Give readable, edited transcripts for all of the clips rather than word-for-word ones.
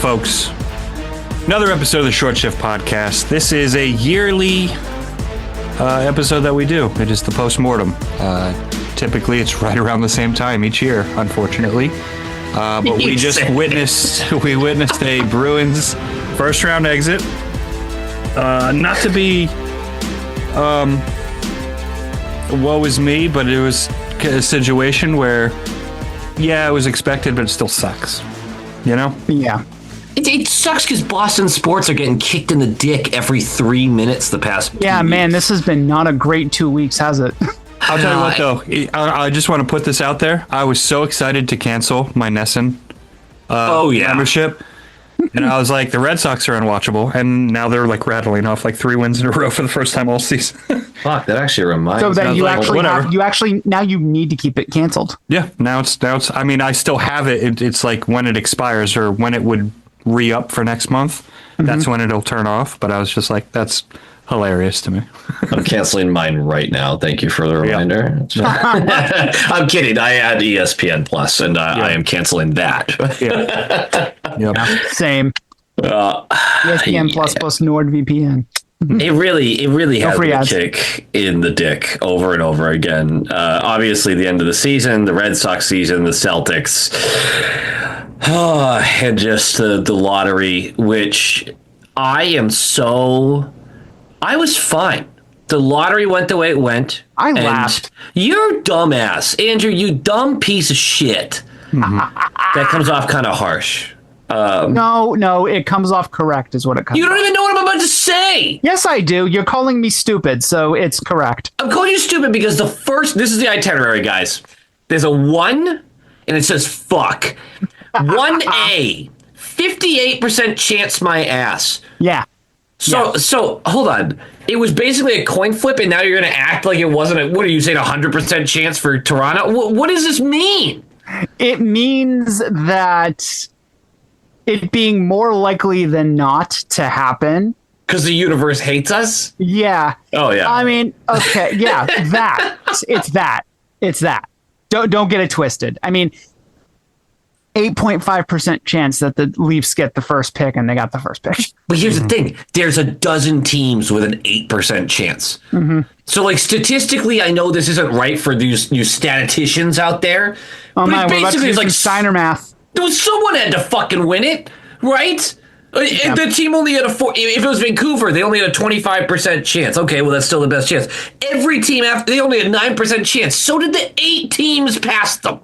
folks. Another episode of the Short Shift Podcast. This is a yearly episode that we do. It is the post-mortem. Typically, it's right around the same time each year, unfortunately. But we just witnessed a Bruins first-round exit. Not to be woe is me, but it was a situation where, yeah, it was expected, but it still sucks. You know? Yeah. It sucks because Boston sports are getting kicked in the dick every 3 minutes the past 2 Yeah, man, weeks. this has been not a great 2 weeks, has it? I'll tell you what, though. I just want to put this out there. I was so excited to cancel my Nesson membership. And I was like, the Red Sox are unwatchable. And now they're like rattling off like 3 wins in a row for the first time all season. Fuck, that actually reminds me. So then you like, actually now you need to keep it canceled. Yeah, now it's, I mean, I still have it. It's like when it expires or when it would re-up for next month. That's when it'll turn off. But I was just like, that's hilarious to me. I'm canceling mine right now. Thank you for the reminder. I'm kidding. I had ESPN Plus, and I am canceling that. Same. ESPN plus NordVPN. It really has a kick in the dick over and over again. Obviously, the end of the season, the Red Sox season, the Celtics, and just the lottery, which I was fine. The lottery went the way it went. I laughed. You're dumbass, Andrew. You dumb piece of shit. That comes off kind of harsh. No, it comes off correct is what it comes You don't off. even know what I'm about to say. Yes, I do. You're calling me stupid, so it's correct. I'm calling you stupid because this is the itinerary, guys. There's a 1, and it says fuck. 1A, 58% chance my ass. Yeah. So hold on. It was basically a coin flip, and now you're going to act like it wasn't what are you saying, 100% chance for Toronto? What does this mean? It means that it being more likely than not to happen. Because the universe hates us? Yeah. Oh, yeah. I mean, okay, yeah, It's that. Don't get it twisted. I mean, 8.5% chance that the Leafs get the first pick, and they got the first pick. But here's the thing. There's a dozen teams with an 8% chance. So, like, statistically, I know this isn't right for these you statisticians out there. Oh, my, we're about to do like some Steiner math. Someone had to fucking win it, right? Yeah. The team only had if it was Vancouver, they only had a 25% chance. Okay, well, that's still the best chance. Every team after, they only had 9% chance. So did the 8 teams past them.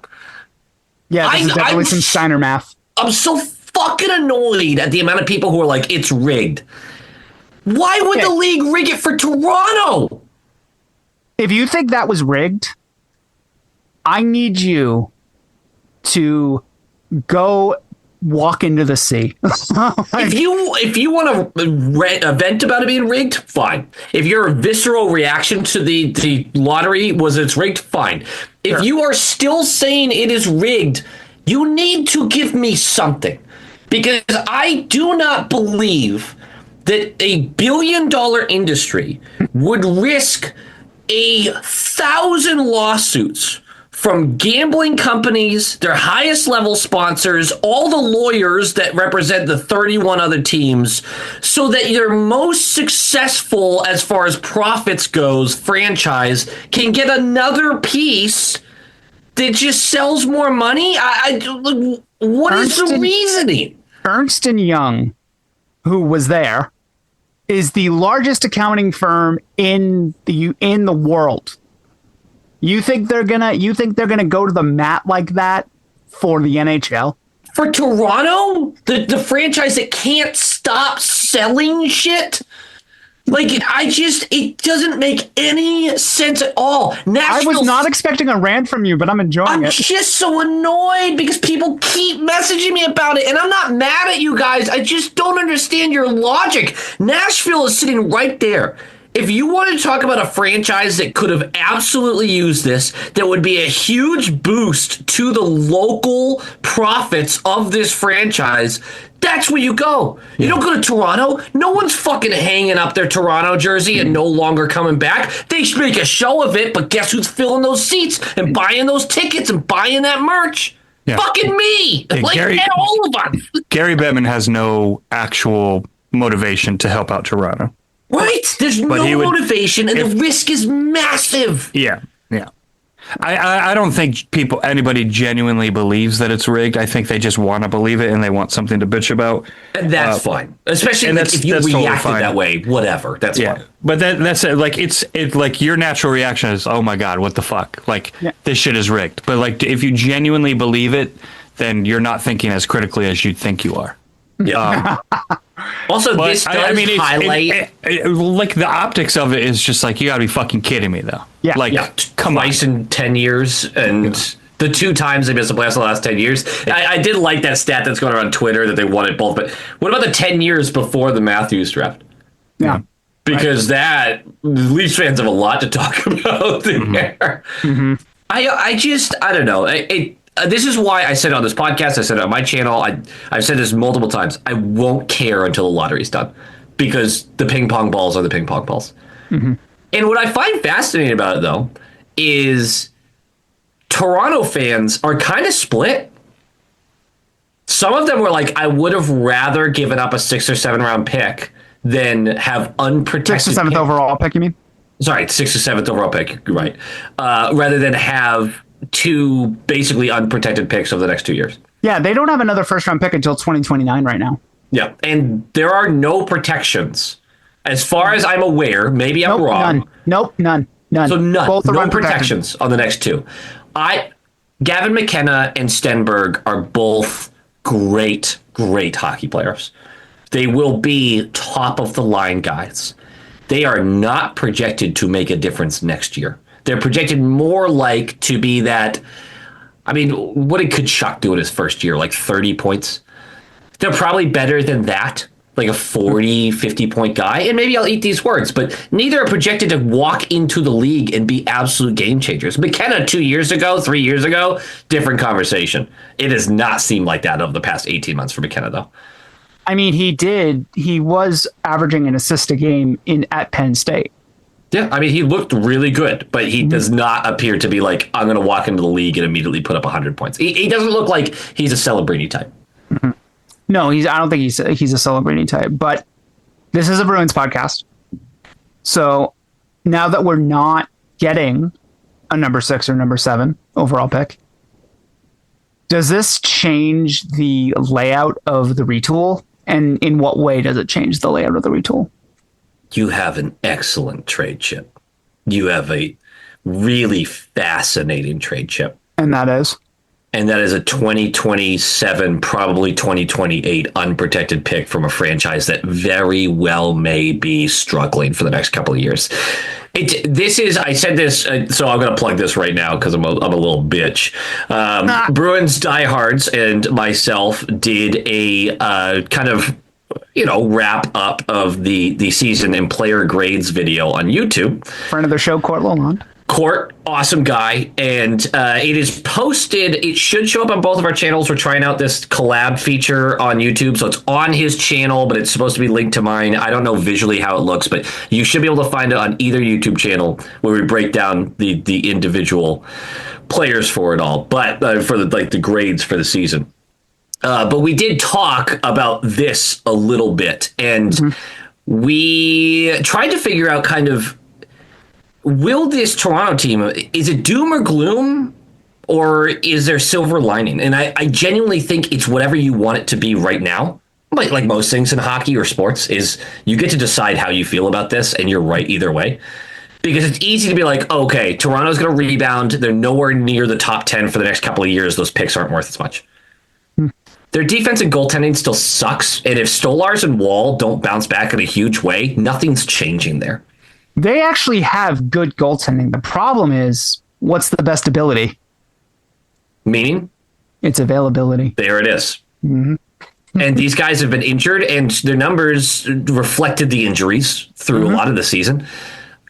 Yeah, this is definitely some Steiner math. I'm so fucking annoyed at the amount of people who are like, it's rigged. Why would the league rig it for Toronto? If you think that was rigged, I need you to go walk into the sea. If you want to vent about it being rigged, fine. If your visceral reaction to the lottery was it's rigged, fine. If you are still saying it is rigged, you need to give me something. Because I do not believe that a billion-dollar industry would risk 1,000 lawsuits from gambling companies, their highest level sponsors, all the lawyers that represent the 31 other teams, so that your most successful, as far as profits goes, franchise can get another piece that just sells more money? What is the reasoning? Ernst & Young, who was there, is the largest accounting firm in the world. You think they're gonna go to the mat like that for the NHL? For Toronto? The franchise that can't stop selling shit? Like, it doesn't make any sense at all. I was not expecting a rant from you, but I'm enjoying it. I'm just so annoyed because people keep messaging me about it, and I'm not mad at you guys. I just don't understand your logic. Nashville is sitting right there. If you wanted to talk about a franchise that could have absolutely used this, that would be a huge boost to the local profits of this franchise, that's where you go. You don't go to Toronto. No one's fucking hanging up their Toronto jersey and no longer coming back. They should make a show of it, but guess who's filling those seats and buying those tickets and buying that merch? Yeah. Fucking me. Yeah, Like, Gary- and all of us. Gary Bettman has no actual motivation to help out Toronto. Right. There's But no he would- motivation, and the risk is massive. Yeah. I don't think anybody genuinely believes that it's rigged. I think they just want to believe it and they want something to bitch about. And that's fine. Especially and like, that's- if you that's totally reacted fine. that way, whatever. That's fine. But that's it. Like it's like your natural reaction is, oh my God, what the fuck? Like this shit is rigged. But like if you genuinely believe it, then you're not thinking as critically as you think you are. Yeah. Also, But this does highlight like the optics of it is just like, you gotta be fucking kidding me though. Yeah. Like come on. twice in 10 years, and the 2 times they missed the playoffs in the last 10 years. I did like that stat that's going around Twitter that they won it both. But what about the 10 years before the Matthews draft? Yeah. Because that Leafs fans have a lot to talk about there. I don't know. This is why I said it on this podcast. I said it on my channel. I've said this multiple times. I won't care until the lottery's done, because the ping pong balls are the ping pong balls. And what I find fascinating about it, though, is Toronto fans are kind of split. Some of them were like, I would have rather given up a 6th or 7th round pick than have unprotected 6th or 7th overall pick, you mean? Sorry, 6th or 7th overall pick. You're right. Rather than have 2 basically unprotected picks over the next 2 years. Yeah, they don't have another first round pick until 2029 right now. Yeah, and there are no protections, as far as I'm aware. Maybe I'm wrong. None. So none. Both are No unprotected. protections on the next 2. Gavin McKenna and Stenberg are both great hockey players. They will be top of the line guys. They are not projected to make a difference next year. They're projected more like to be that. I mean, what did Kachuk do in his first year? Like 30 points? They're probably better than that, like a 40, 50-point guy. And maybe I'll eat these words, but neither are projected to walk into the league and be absolute game changers. McKenna 2 years ago, 3 years ago, different conversation. It does not seem like that over the past 18 months for McKenna, though. I mean, he was averaging an assist a game at Penn State. Yeah, I mean, he looked really good, but he does not appear to be like, I'm going to walk into the league and immediately put up 100 points. He doesn't look like he's a Celebrini type. No, I don't think he's a Celebrini type. But this is a Bruins podcast, so now that we're not getting a number 6 or number 7 overall pick, does this change the layout of the retool? And in what way does it change the layout of the retool? You have an excellent trade chip. You have a really fascinating trade chip. And that is? And that is a 2027, probably 2028 unprotected pick from a franchise that very well may be struggling for the next couple of years. I said this, so I'm going to plug this right now because I'm a little bitch. Bruins diehards and myself did a kind of, wrap up of the season and player grades video on YouTube. Friend of the show, Court Lalonde. Court, awesome guy, and it is posted. It should show up on both of our channels. We're trying out this collab feature on YouTube, so it's on his channel, but it's supposed to be linked to mine. I don't know visually how it looks, but you should be able to find it on either YouTube channel where we break down the individual players for it all, but for the grades for the season. But we did talk about this a little bit, and we tried to figure out kind of, will this Toronto team, is it doom or gloom, or is there silver lining? And I genuinely think it's whatever you want it to be right now. Like most things in hockey or sports, is you get to decide how you feel about this, and you're right either way. Because it's easy to be like, okay, Toronto's going to rebound. They're nowhere near the top 10 for the next couple of years. Those picks aren't worth as much. Their defense and goaltending still sucks. And if Stolarz and Wall don't bounce back in a huge way, nothing's changing there. They actually have good goaltending. The problem is, what's the best ability? Meaning? It's availability. There it is. And these guys have been injured, and their numbers reflected the injuries through a lot of the season.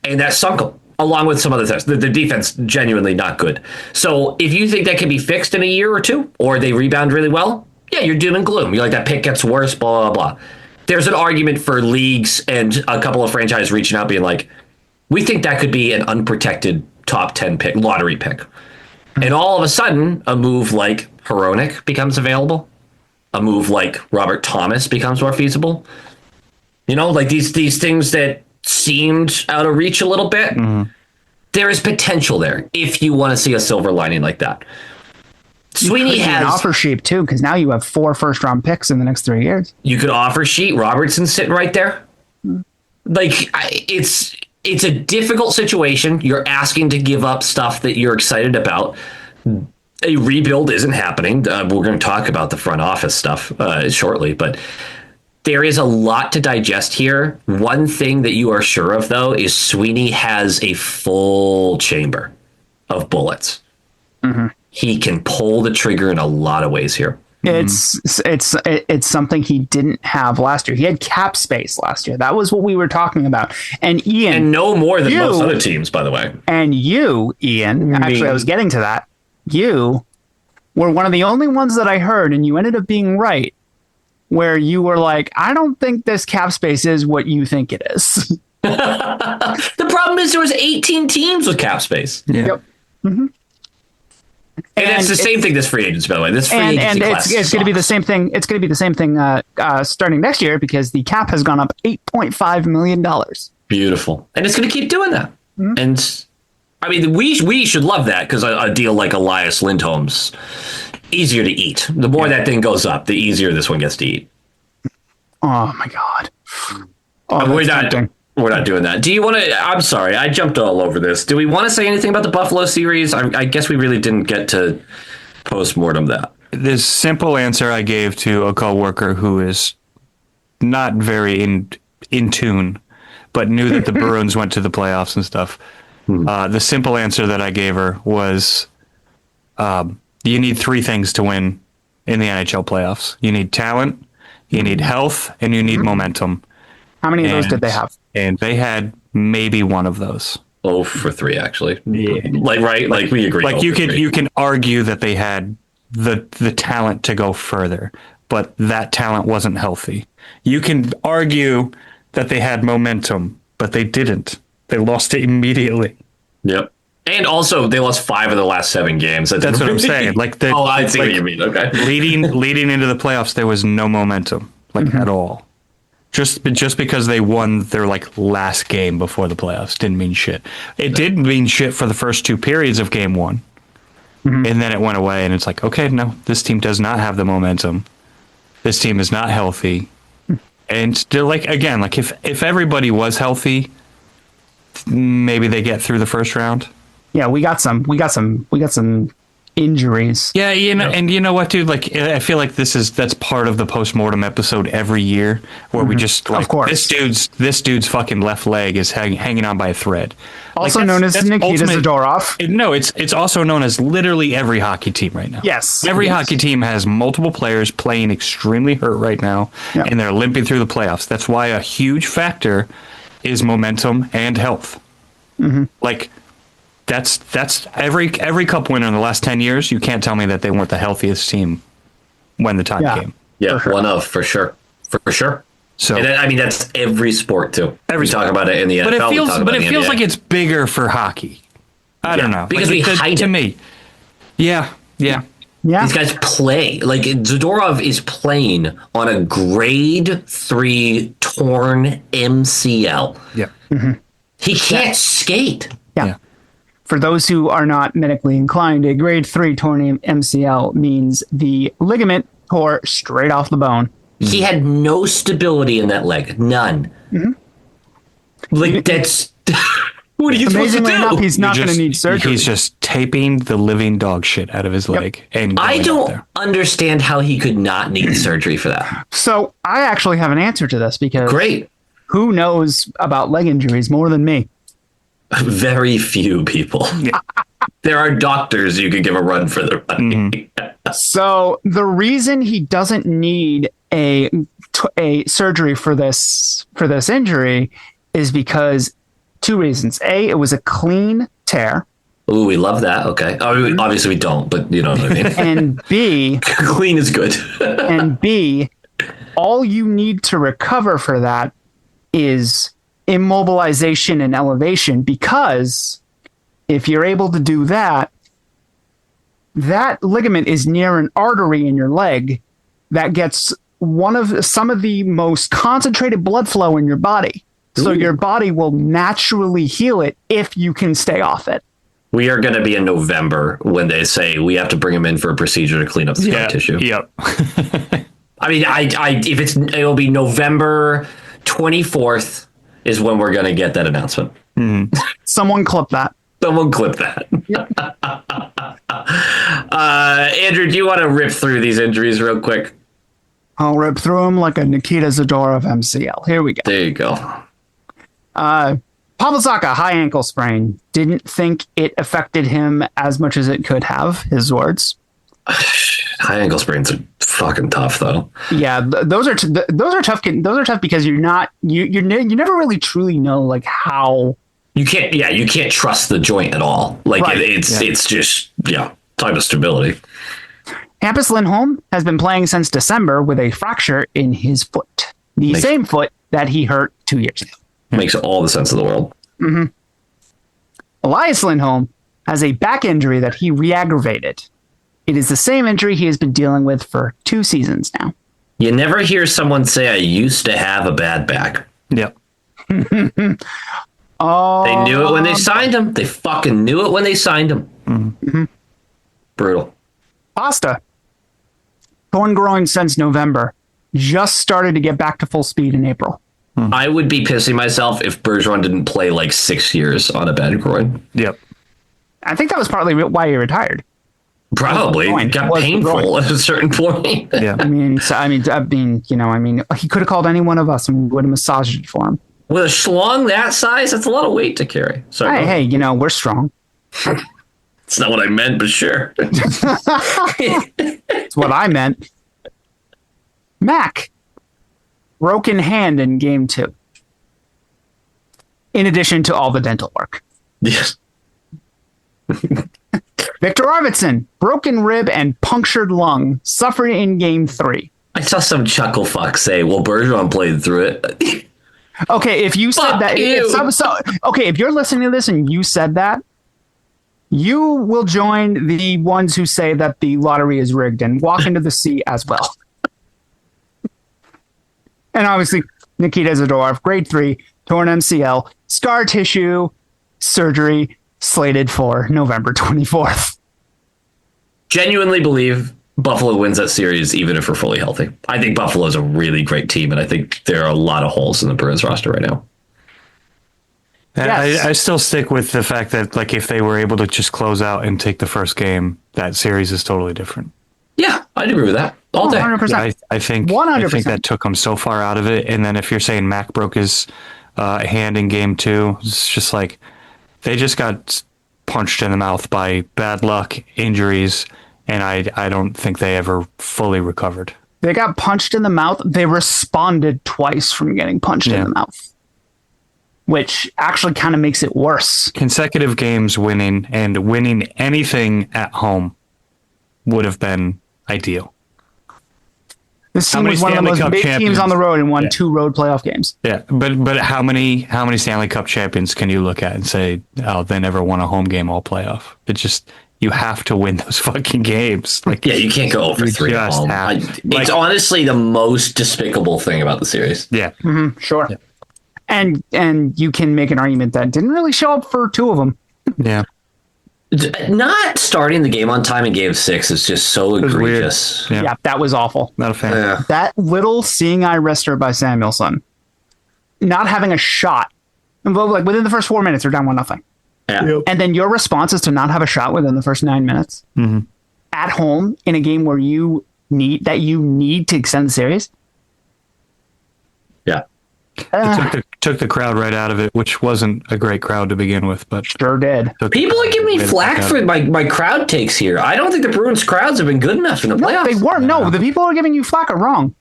And that sunk them, along with some other things. The defense, genuinely not good. So if you think that can be fixed in a year or two, or they rebound really well, yeah, you're doom and gloom. You're like, that pick gets worse, blah, blah, blah. There's an argument for leagues and a couple of franchises reaching out being like, we think that could be an unprotected top 10 pick, lottery pick. And all of a sudden, a move like Hronik becomes available. A move like Robert Thomas becomes more feasible. You know, like these things that seemed out of reach a little bit. There is potential there if you want to see a silver lining like that. Sweeney has an offer sheet too, because now you have 4 first-round picks in the next 3 years. You could offer sheet Robertson sitting right there. Like it's a difficult situation. You're asking to give up stuff that you're excited about. A rebuild isn't happening. We're going to talk about the front office stuff shortly, but there is a lot to digest here. One thing that you are sure of, though, is Sweeney has a full chamber of bullets. He can pull the trigger in a lot of ways here. It's something he didn't have last year. He had cap space last year. That was what we were talking about. And Ian, and no more than most other teams, by the way. And you, Ian, actually, I was getting to that. You were one of the only ones that I heard, and you ended up being right, where you were like, I don't think this cap space is what you think it is. The problem is there was 18 teams with cap space. Yeah. Yep. And it's the same thing this free agency, by the way. This free agency class it's going to be the same thing. It's going to be the same thing starting next year because the cap has gone up $8.5 million. Beautiful. And it's going to keep doing that. And I mean, we should love that because a deal like Elias Lindholm's easier to eat. The more that thing goes up, the easier this one gets to eat. Oh my God. We're not doing that. Do you want to? I'm sorry, I jumped all over this. Do we want to say anything about the Buffalo series? I guess we really didn't get to post-mortem that. This simple answer I gave to a coworker who is not very in tune, but knew that the Bruins went to the playoffs and stuff. The simple answer that I gave her was, you need 3 things to win in the NHL playoffs. You need talent, you need health, and you need momentum. How many of those did they have? And they had maybe one of those. Oh, for 3, actually. Yeah. Like we agree. Like you can argue that they had the talent to go further, but that talent wasn't healthy. You can argue that they had momentum, but they didn't. They lost it immediately. Yep. And also, they lost 5 of the last 7 games. That's what I'm saying. Like I see what you mean. Okay. leading into the playoffs, there was no momentum, at all. Just because they won their last game before the playoffs didn't mean shit. It did mean shit for the first 2 periods of game 1. And then it went away, and it's like, okay, no, this team does not have the momentum. This team is not healthy. And they're again, if everybody was healthy, maybe they get through the first round. Yeah, we got some injuries. Yeah, and you know what, dude? I feel like that's part of the post-mortem episode every year, where we just of course. this dude's fucking left leg is hanging on by a thread. Also known as Nikita Zadorov. No, it's also known as literally every hockey team right now. Yes, every hockey team has multiple players playing extremely hurt right now, and they're limping through the playoffs. That's why a huge factor is momentum and health. That's every cup winner in the last 10 years. You can't tell me that they weren't the healthiest team when the time came. Yeah, for sure. So and that's every sport too. We talk about it in the NFL. But it feels like it's bigger for hockey. I don't know because we hide to me. Yeah. These guys play Zadorov is playing on a grade 3 torn MCL. Yeah. He can't skate. Yeah. For those who are not medically inclined, a grade 3 torn MCL means the ligament tore straight off the bone. He had no stability in that leg. None. That's... What are you supposed to do? Enough, he's not going to need surgery. He's just taping the living dog shit out of his leg. And I don't understand how he could not need surgery for that. So I actually have an answer to this because... Great. Who knows about leg injuries more than me? Very few people. There are doctors you could give a run for their money. So the reason he doesn't need a surgery for this injury is because 2 reasons. A, it was a clean tear. Ooh, we love that. Okay. Obviously we don't, but you know what I mean. And B, clean is good. And B, all you need to recover for that is immobilization and elevation, because if you're able to do that, that ligament is near an artery in your leg that gets some of the most concentrated blood flow in your body. So your body will naturally heal it if you can stay off it. We are going to be in November when they say we have to bring him in for a procedure to clean up the scar tissue. Yep. I mean, it'll be November 24th is when we're going to get that announcement. Someone clip that. Someone clip that. Andrew, do you want to rip through these injuries real quick? I'll rip through them like a Nikita Zadorov of MCL. Here we go. There you go. Pavel Zacha, high ankle sprain. Didn't think it affected him as much as it could have, his words. High ankle sprains are fucking tough, though. Yeah, those are tough. Those are tough because you never really truly know like how you can't trust the joint at all. Like right. It's just type of stability. Hampus Lindholm has been playing since December with a fracture in his foot, the same foot that he hurt 2 years ago. Makes all the sense in the world. Mm-hmm. Elias Lindholm has a back injury that he re-aggravated. It is the same injury he has been dealing with for 2 seasons now. You never hear someone say, I used to have a bad back. Yep. Oh, they knew it when they signed him. They fucking knew it when they signed him. Mm-hmm. Brutal. Pasta. Torn groin since November. Just started to get back to full speed in April. I would be pissing myself if Bergeron didn't play like 6 years on a bad groin. Yep. I think that was partly why he retired. Probably. It got painful at a certain point. Yeah. I mean, he could have called any one of us and we would have massaged it for him. With a schlong that size, that's a lot of weight to carry. Sorry. Hey, we're strong. It's not what I meant, but sure. That's what I meant. Mac. Broken hand in game 2. In addition to all the dental work. Yes. Victor Arvidsson. Broken rib and punctured lung. Suffered in game 3. I saw some chuckle fuck say, well, Bergeron played through it. Okay, if you said that. If you're listening to this and you said that, you will join the ones who say that the lottery is rigged and walk into the sea as well. And obviously, Nikita Zadorov, grade 3, torn MCL, scar tissue, surgery, slated for November 24th. Genuinely believe Buffalo wins that series, even if we're fully healthy. I think Buffalo is a really great team, and I think there are a lot of holes in the Bruins roster right now. Yes. I still stick with the fact that, like, if they were able to just close out and take the first game, that series is totally different. Yeah, I'd agree with that all day. 100%. Yeah, I think 100%. I think that took them so far out of it. And then if you're saying Mac broke his hand in game 2, it's just like they just got punched in the mouth by bad luck, injuries, and I don't think they ever fully recovered. They got punched in the mouth. They responded twice from getting punched in the mouth, which actually kind of makes it worse. Consecutive games winning and winning anything at home would have been ideal. This team was one of the most big teams on the road and won 2 road playoff games. Yeah, but how many Stanley Cup champions can you look at and say, oh, they never won a home game all playoff? It just, you have to win those fucking games. Like, yeah, you can't go over 3 at home. It's honestly the most despicable thing about the series. Yeah. Mm-hmm, sure. Yeah. And you can make an argument that didn't really show up for 2 of them. Yeah. Not starting the game on time in game 6 is just so egregious. Yeah, that was awful. Not a fan. Yeah. That little seeing eye wrister by Samuelsson, not having a shot, like within the first 4 minutes, they're down 1-0. Yeah. Yep. And then your response is to not have a shot within the first 9 minutes at home in a game where you need to extend the series. Yeah. Took the crowd right out of it, which wasn't a great crowd to begin with, but sure did. People are giving me flack for my crowd takes here. I don't think the Bruins crowds have been good enough in the playoffs. They weren't. No, the people who are giving you flack are wrong.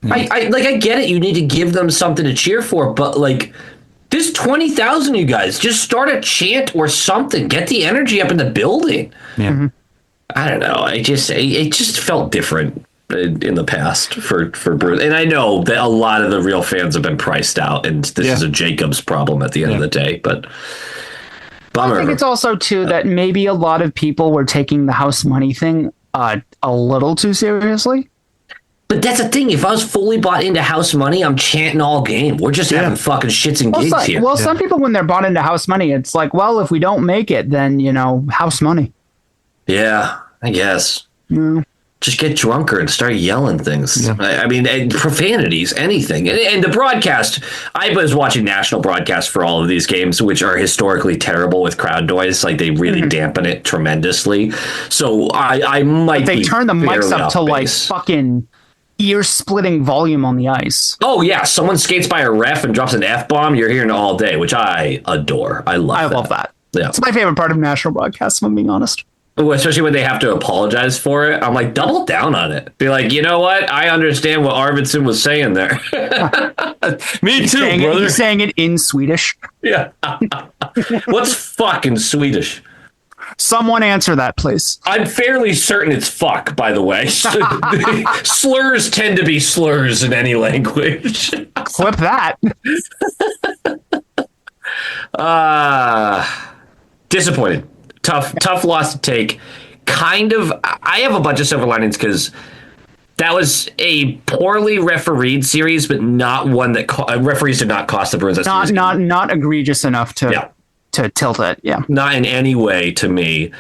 I get it. You need to give them something to cheer for, but like, there's 20,000 you guys. Just start a chant or something. Get the energy up in the building. Yeah. Mm-hmm. I don't know. It just felt different in the past for Bruce. And I know that a lot of the real fans have been priced out, and this is a Jacobs problem at the end of the day. But Bummer. I think it's also too that maybe a lot of people were taking the house money thing a little too seriously. But that's the thing. If I was fully bought into house money, I'm chanting all game. We're just having fucking shits and gigs here. Well, some people, when they're bought into house money, it's like, well, if we don't make it, then, house money. Yeah, I guess. Yeah. Just get drunker and start yelling things. Yeah. I mean, profanities, anything. And the broadcast, I was watching national broadcasts for all of these games, which are historically terrible with crowd noise. Like, they really dampen it tremendously. So I might They turn the mics up to like base. fucking ear-splitting volume on the ice. Oh, yeah. Someone skates by a ref and drops an F-bomb. You're hearing it all day, which I adore. I love that. Yeah. It's my favorite part of national broadcasts, if I'm being honest. Especially when they have to apologize for it. I'm like, double down on it. Be like, you know what? I understand what Arvidsson was saying there. Me too, brother. He's saying it in Swedish. Yeah. What's fucking Swedish? Someone answer that, please. I'm fairly certain it's fuck, by the way. Slurs tend to be slurs in any language. Clip that. Disappointed. Tough loss to take. Kind of. I have a bunch of silver linings because that was a poorly refereed series, but not one that referees did not cost the Bruins. Not egregious enough to tilt it. Yeah. Not in any way to me.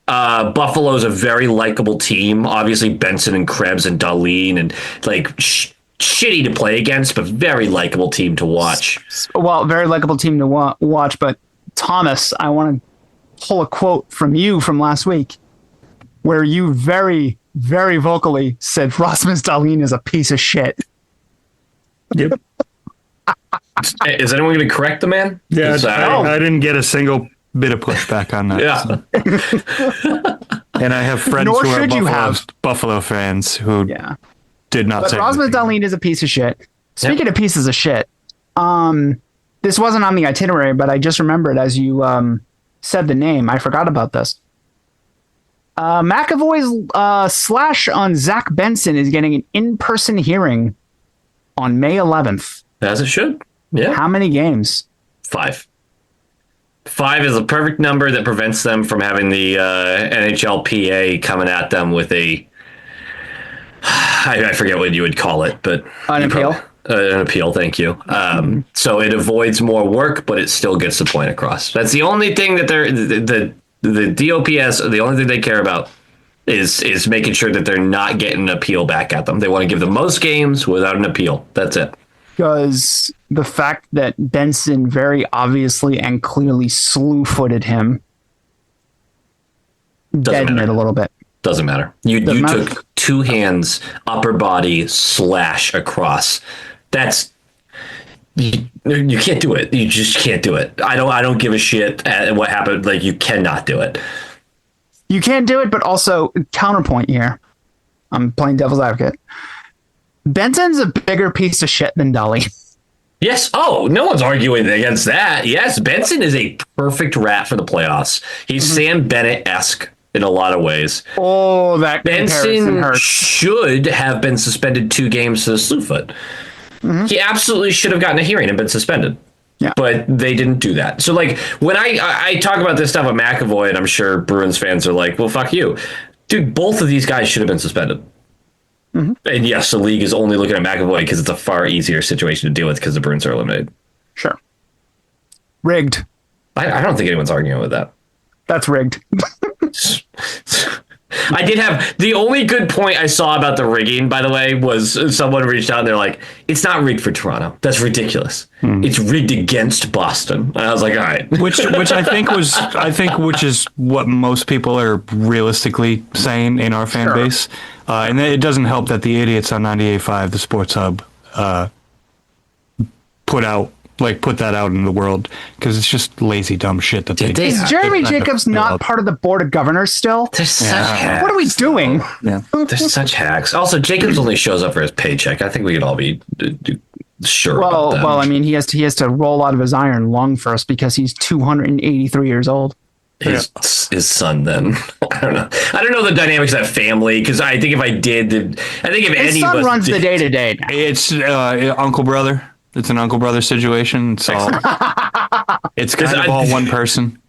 Buffalo's a very likable team. Obviously, Benson and Krebs and Dahlin and like shitty to play against, but very likable team to watch. Well, very likable team to watch. But Thomas, I want to pull a quote from you from last week, where you very, very vocally said Rasmus Dahlin is a piece of shit. Yep. Is anyone going to correct the man? Yeah, I didn't get a single bit of pushback on that. Yeah. And I have friends Nor who should you are have. Buffalo fans who did not say Rasmus anything. Dahlin is a piece of shit. Speaking of pieces of shit, this wasn't on the itinerary, but I just remembered as you said the name. I forgot about this. McAvoy's slash on Zach Benson is getting an in-person hearing on May 11th. As it should. Yeah. How many games? 5. 5 is a perfect number that prevents them from having the NHLPA coming at them with a... I forget what you would call it, but... An appeal? An appeal, thank you. So it avoids more work, but it still gets the point across. That's the only thing that the DOPS, the only thing they care about is making sure that they're not getting an appeal back at them. They want to give them most games without an appeal. That's it. Because the fact that Benson very obviously and clearly slew-footed him deadened it a little bit. Doesn't matter. You took 2 hands, upper body, slash across. That's you can't do it. You just can't do it. I don't give a shit at what happened. Like, you cannot do it. You can't do it, but also counterpoint here. I'm playing devil's advocate. Benson's a bigger piece of shit than Dahlin. Yes. Oh, no one's arguing against that. Yes, Benson is a perfect rat for the playoffs. He's Sam Bennett-esque in a lot of ways. Oh, that comparison Benson hurts. should have been suspended 2 games to the slew foot. He absolutely should have gotten a hearing and been suspended. Yeah. But they didn't do that. So, like, when I talk about this stuff with McAvoy, and I'm sure Bruins fans are like, well, fuck you. Dude, both of these guys should have been suspended. And yes, the league is only looking at McAvoy because it's a far easier situation to deal with because the Bruins are eliminated. Sure. Rigged. I don't think anyone's arguing with that. That's rigged. I did have the only good point I saw about the rigging, by the way, was someone reached out and they're like, it's not rigged for Toronto. That's ridiculous. It's rigged against Boston. And I was like, all right. which which is what most people are realistically saying in our fan base. And it doesn't help that the idiots on 98.5, the Sports Hub, put that out in the world because it's just lazy, dumb shit that they do. Is Jeremy Jacobs not part of the board of governors still? They're such hacks. What are we doing? Yeah. They're such hacks. Also, Jacobs only shows up for his paycheck. I think we could all be sure about that. Well, I mean, he has to roll out of his iron lung first because he's 283 years old. His son, then. I don't know the dynamics of that family because I think if I did, if His son runs the day-to-day. It's uncle brother. It's an uncle brother situation. It's all. It's kind of all one person.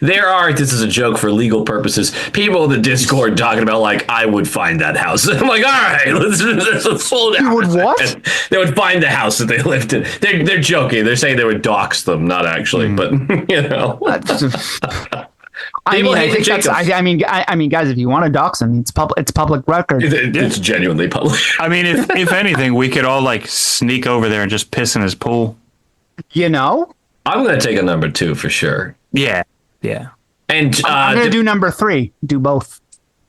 This is a joke for legal purposes, people in the Discord talking about, like, I would find that house. I'm like, all right, let's slow down. You would what? They would find the house that they lived in. They're joking. They're saying they would dox them, not actually, but, you know. I People mean, I hate think the that's. Jacobs. I mean, guys, if you want to dox them, it's public record. It's genuinely public. I mean, if anything, we could all like sneak over there and just piss in his pool. You know, I'm going to take a number 2 for sure. Yeah. And I'm gonna do number 3. Do both.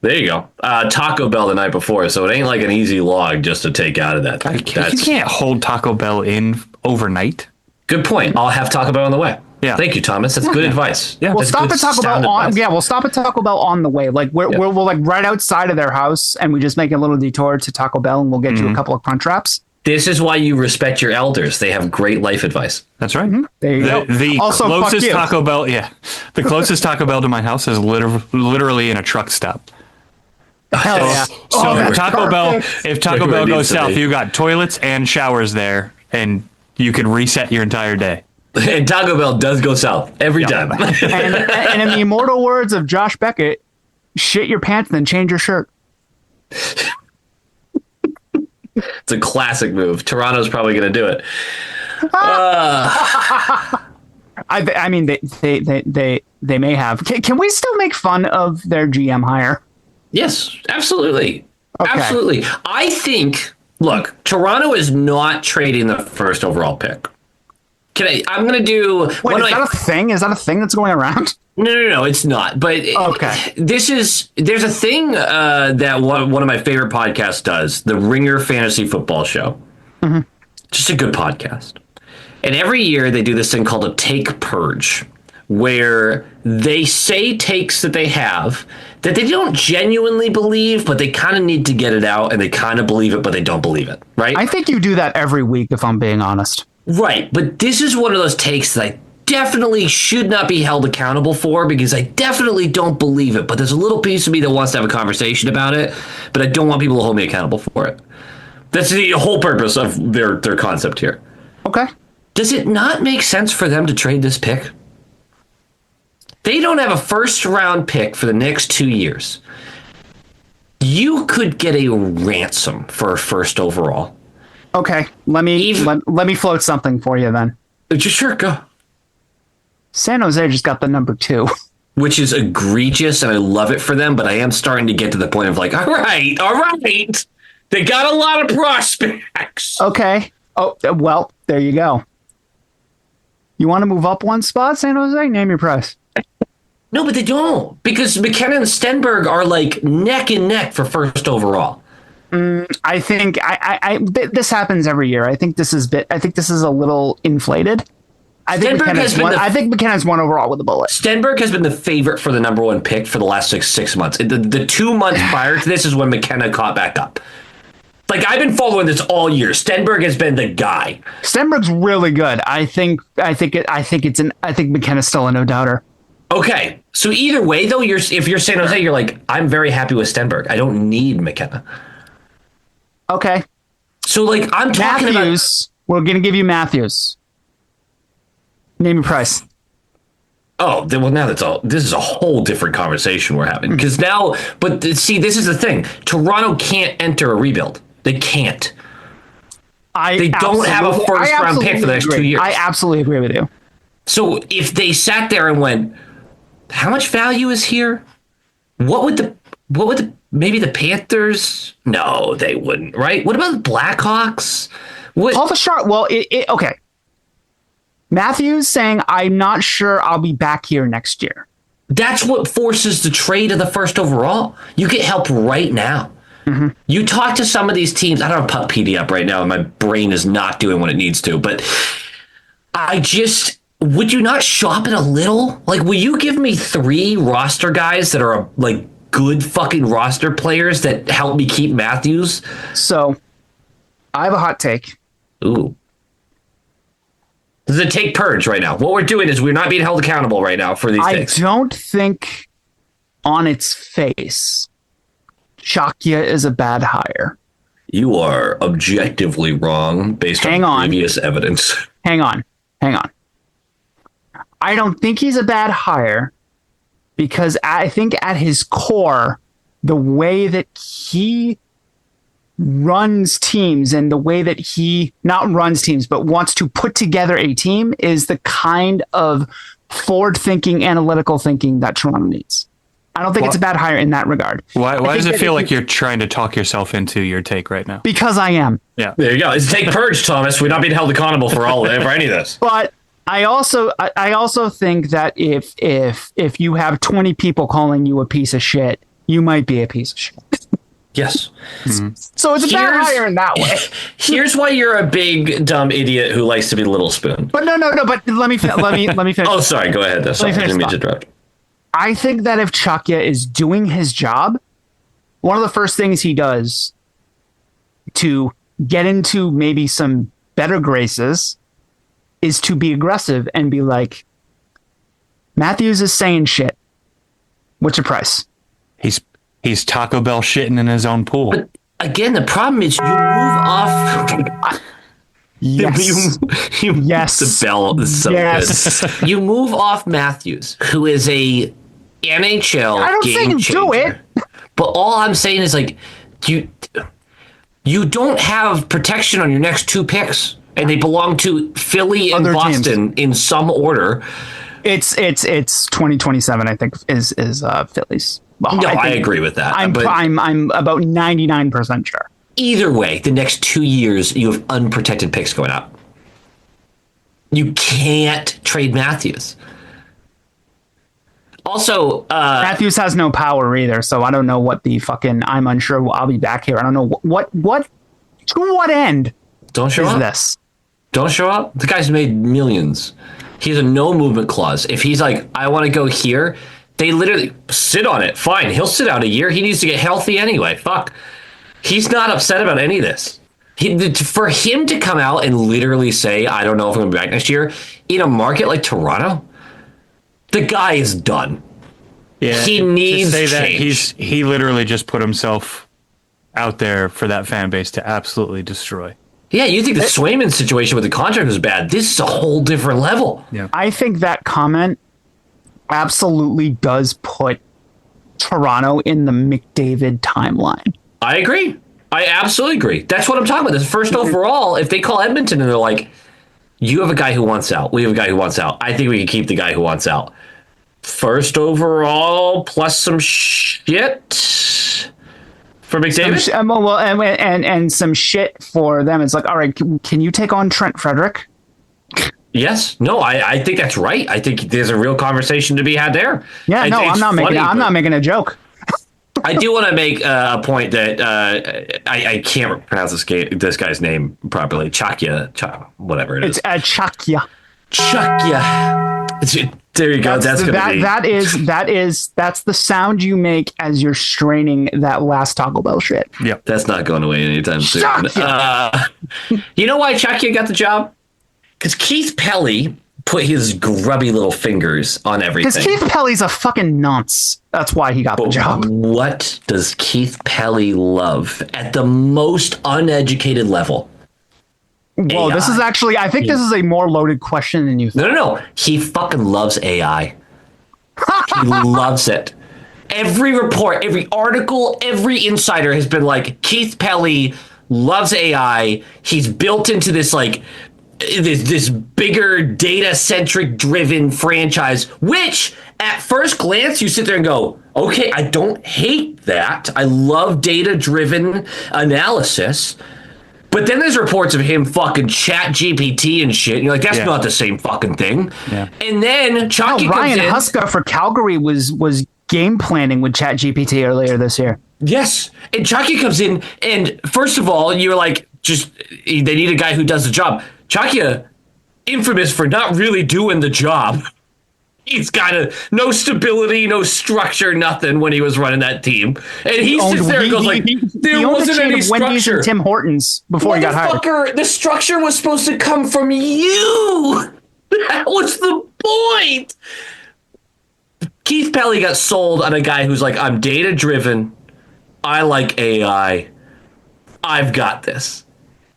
there you go. Taco Bell the night before, so it ain't like an easy log just to take out of that. You can't hold Taco Bell in overnight. Good point. I'll have Taco Bell on the way. Yeah. Thank you, Thomas. That's good advice. Yeah. We'll That's stop good at Taco Bell sound on. advice. Yeah, we'll stop at Taco Bell on the way. Like we're like right outside of their house, and we just make a little detour to Taco Bell, and we'll get you a couple of Crunchwraps. This is why you respect your elders. They have great life advice. That's right. There you go. The Also, fuck closest you. Taco Bell, the closest Taco Bell to my house is literally in a truck stop. Hell yeah. So that's Taco Bell, perfect. if Taco Like where Bell it goes needs to south, be. you got toilets and showers there, and you can reset your entire day. And Taco Bell does go south every time. And in the immortal words of Josh Beckett, shit your pants and then change your shirt. It's a classic move. Toronto's probably going to do it. I mean, they may have. Can we still make fun of their GM hire? Yes, absolutely. Okay. Absolutely. I think, look, Toronto is not trading the first overall pick. I'm going to do... Wait, is that a thing? Is that a thing that's going around? No, it's not. But Okay. there's a thing that one of my favorite podcasts does, the Ringer Fantasy Football Show. Mm-hmm. Just a good podcast. And every year they do this thing called a take purge, where they say takes that they have that they don't genuinely believe, but they kind of need to get it out, and they kind of believe it, but they don't believe it, right? I think you do that every week, if I'm being honest. Right, but this is one of those takes that I definitely should not be held accountable for, because I definitely don't believe it, but there's a little piece of me that wants to have a conversation about it, but I don't want people to hold me accountable for it. That's the whole purpose of their concept here. Okay. Does it not make sense for them to trade this pick? They don't have a first round pick for the next 2 years. You could get a ransom for a first overall. Okay. Let me float something for you then. Sure, go. San Jose just got the number 2. Which is egregious, and I love it for them, but I am starting to get to the point of like, all right. They got a lot of prospects. Okay. Oh, well, there you go. You want to move up one spot, San Jose? Name your price. No, but they don't, because McKenna and Stenberg are like neck and neck for first overall. I think this happens every year. I think this is a little inflated. I think McKenna's one overall with a bullet. Stenberg has been the favorite for the number 1 pick for the last six months. The 2 months prior to this is when McKenna caught back up. Like, I've been following this all year. Stenberg has been the guy. Stenberg's really good. I think McKenna's still a no doubter. Okay, so either way though, if you're San Jose, you're like, I'm very happy with Stenberg. I don't need McKenna. Okay. So like, I'm talking Matthews. We're gonna give you Matthews. Name your price. Oh, well, now this is a whole different conversation we're having, because now, but see, this is the thing. Toronto can't enter a rebuild. They can't. They don't have a first round pick for the next 2 years. I absolutely agree with you. So if they sat there and went, how much value is here? What would maybe the Panthers? No, they wouldn't, right? What about the Blackhawks? Call the shot. Well, okay. Matthews saying, I'm not sure I'll be back here next year. That's what forces the trade of the first overall. You get help right now. Mm-hmm. You talk to some of these teams. I don't have Puck PD up right now, and my brain is not doing what it needs to. But would you not shop it a little? Like, will you give me 3 roster guys that are like good fucking roster players that help me keep Matthews? So, I have a hot take. Ooh. This is a take purge right now. What we're doing is we're not being held accountable right now for these takes. I don't think on its face, Shakya is a bad hire. You are objectively wrong based on previous evidence. Hang on. I don't think he's a bad hire. because I think at his core, the way that he runs teams and the way that he not runs teams, but wants to put together a team is the kind of forward-thinking, analytical thinking that Toronto needs. I don't think it's a bad hire in that regard. Why does it feel like you're trying to talk yourself into your take right now? Because I am. Yeah. There you go. It's take purge, Thomas. We're not being held accountable for any of this. But I also think that if you have 20 people calling you a piece of shit, you might be a piece of shit. Yes. Mm-hmm. So it's a bad hire in that way. Here's why you're a big dumb idiot who likes to be the little spoon. But no. But let me finish. Oh, sorry. Go ahead. Sorry, I didn't mean to interrupt. I think that if Chakya is doing his job, one of the first things he does to get into maybe some better graces is to be aggressive and be like, Matthews is saying shit. What's your price? He's Taco Bell shitting in his own pool. But again, the problem is you move off. Yes. Yes. The bell is so good. You move off Matthews, who is a NHL I don't game say do changer. it. But all I'm saying is like you don't have protection on your next two picks, and they belong to Philly and Other Boston in some order. It's 2027, I think, is Phillies. Well, No, I agree with that. I'm about 99% sure. Either way, the next 2 years, you have unprotected picks going out. You can't trade Matthews. Also, Matthews has no power either, so I don't know what the fucking. I'm unsure. I'll be back here. I don't know what to what end. Don't show is up. This? Don't show up. The guy's made millions. He has a no movement clause. If he's like, I want to go here, they literally sit on it. Fine, he'll sit out a year. He needs to get healthy anyway. Fuck. He's not upset about any of this. For him to come out and literally say, I don't know if I'm going to be back next year, in a market like Toronto, the guy is done. Yeah, he needs to say change. that he literally just put himself out there for that fan base to absolutely destroy. Yeah, you think the Swayman situation with the contract was bad. This is a whole different level. Yeah. I think that comment absolutely does put Toronto in the McDavid timeline. I agree. I absolutely agree. That's what I'm talking about. This first overall, if they call Edmonton and they're like, you have a guy who wants out. We have a guy who wants out. I think we can keep the guy who wants out. First overall plus some shit for McDavid? And some shit for them. It's like, all right, can you take on Trent Frederick? Yes. No, I think that's right. I think there's a real conversation to be had there. Yeah, I'm not making a joke. I do want to make a point that I can't pronounce this guy's name properly. Chakya, whatever it is. It's Chakya. Chakya. There you go. That's the sound you make as you're straining that last Taco Bell shit. Yep. That's not going away anytime soon. You know why Chakya got the job? Because Keith Pelly put his grubby little fingers on everything. Because Keith Pelly's a fucking nonce. That's why he got the job. What does Keith Pelly love at the most uneducated level? Well, AI. this is actually, I think this is a more loaded question than you think. No. He fucking loves AI. He loves it. Every report, every article, every insider has been like, Keith Pelly loves AI. He's built into this like this bigger data-centric driven franchise, which at first glance you sit there and go, okay, I don't hate that. I love data-driven analysis. But then there's reports of him fucking chat GPT and shit. And you're like, that's not the same fucking thing. Yeah. And then Chucky Ryan comes in. Huska for Calgary was game planning with chat GPT earlier this year. Yes. And Chucky comes in, and first of all, you're like, they need a guy who does the job. Chakya, infamous for not really doing the job. He's got no stability, no structure, nothing when he was running that team. And he sits there and goes like, there wasn't any structure. Tim Hortons before he got hired. The structure was supposed to come from you. That was the point. Keith Pelly got sold on a guy who's like, I'm data driven. I like AI. I've got this.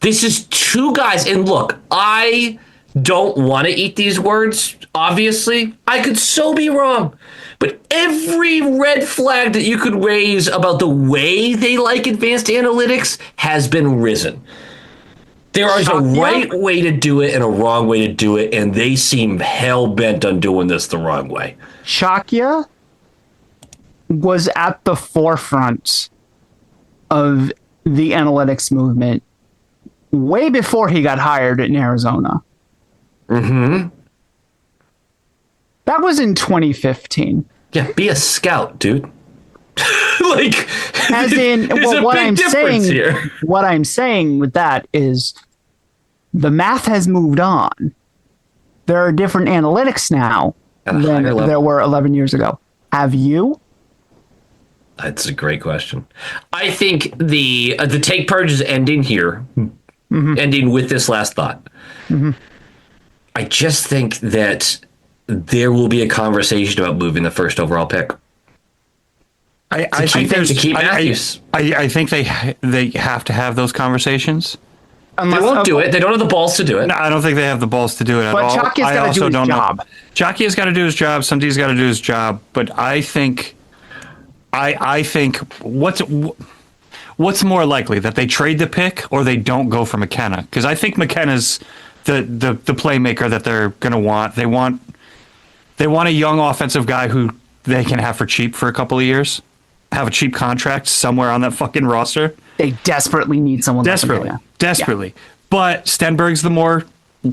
This is two guys. And look, I don't want to eat these words, obviously. I could so be wrong. But every red flag that you could raise about the way they like advanced analytics has been risen. There is a right way to do it and a wrong way to do it, and they seem hell-bent on doing this the wrong way. Shakya was at the forefront of the analytics movement way before he got hired in Arizona. Mm-hmm. That was in 2015. Yeah, be a scout, dude. Like, as in, well, what I'm saying with that is the math has moved on. There are different analytics now than there were 11 years ago. Have you? That's a great question. I think the take purge is ending here, ending with this last thought. Mm-hmm. I just think that there will be a conversation about moving the first overall pick. I think they have to have those conversations. They won't do it. They don't have the balls to do it. No, I don't think they have the balls to do it at all. But Chakia's got to do his job. Chakia's got to do his job. Sunday's got to do his job. But I think what's more likely, that they trade the pick or they don't go for McKenna? Because I think McKenna's the playmaker that they're going to want. They want a young offensive guy who they can have for cheap for a couple of years. Have a cheap contract somewhere on that fucking roster. They desperately need someone. Desperately. Yeah. But Stenberg's the more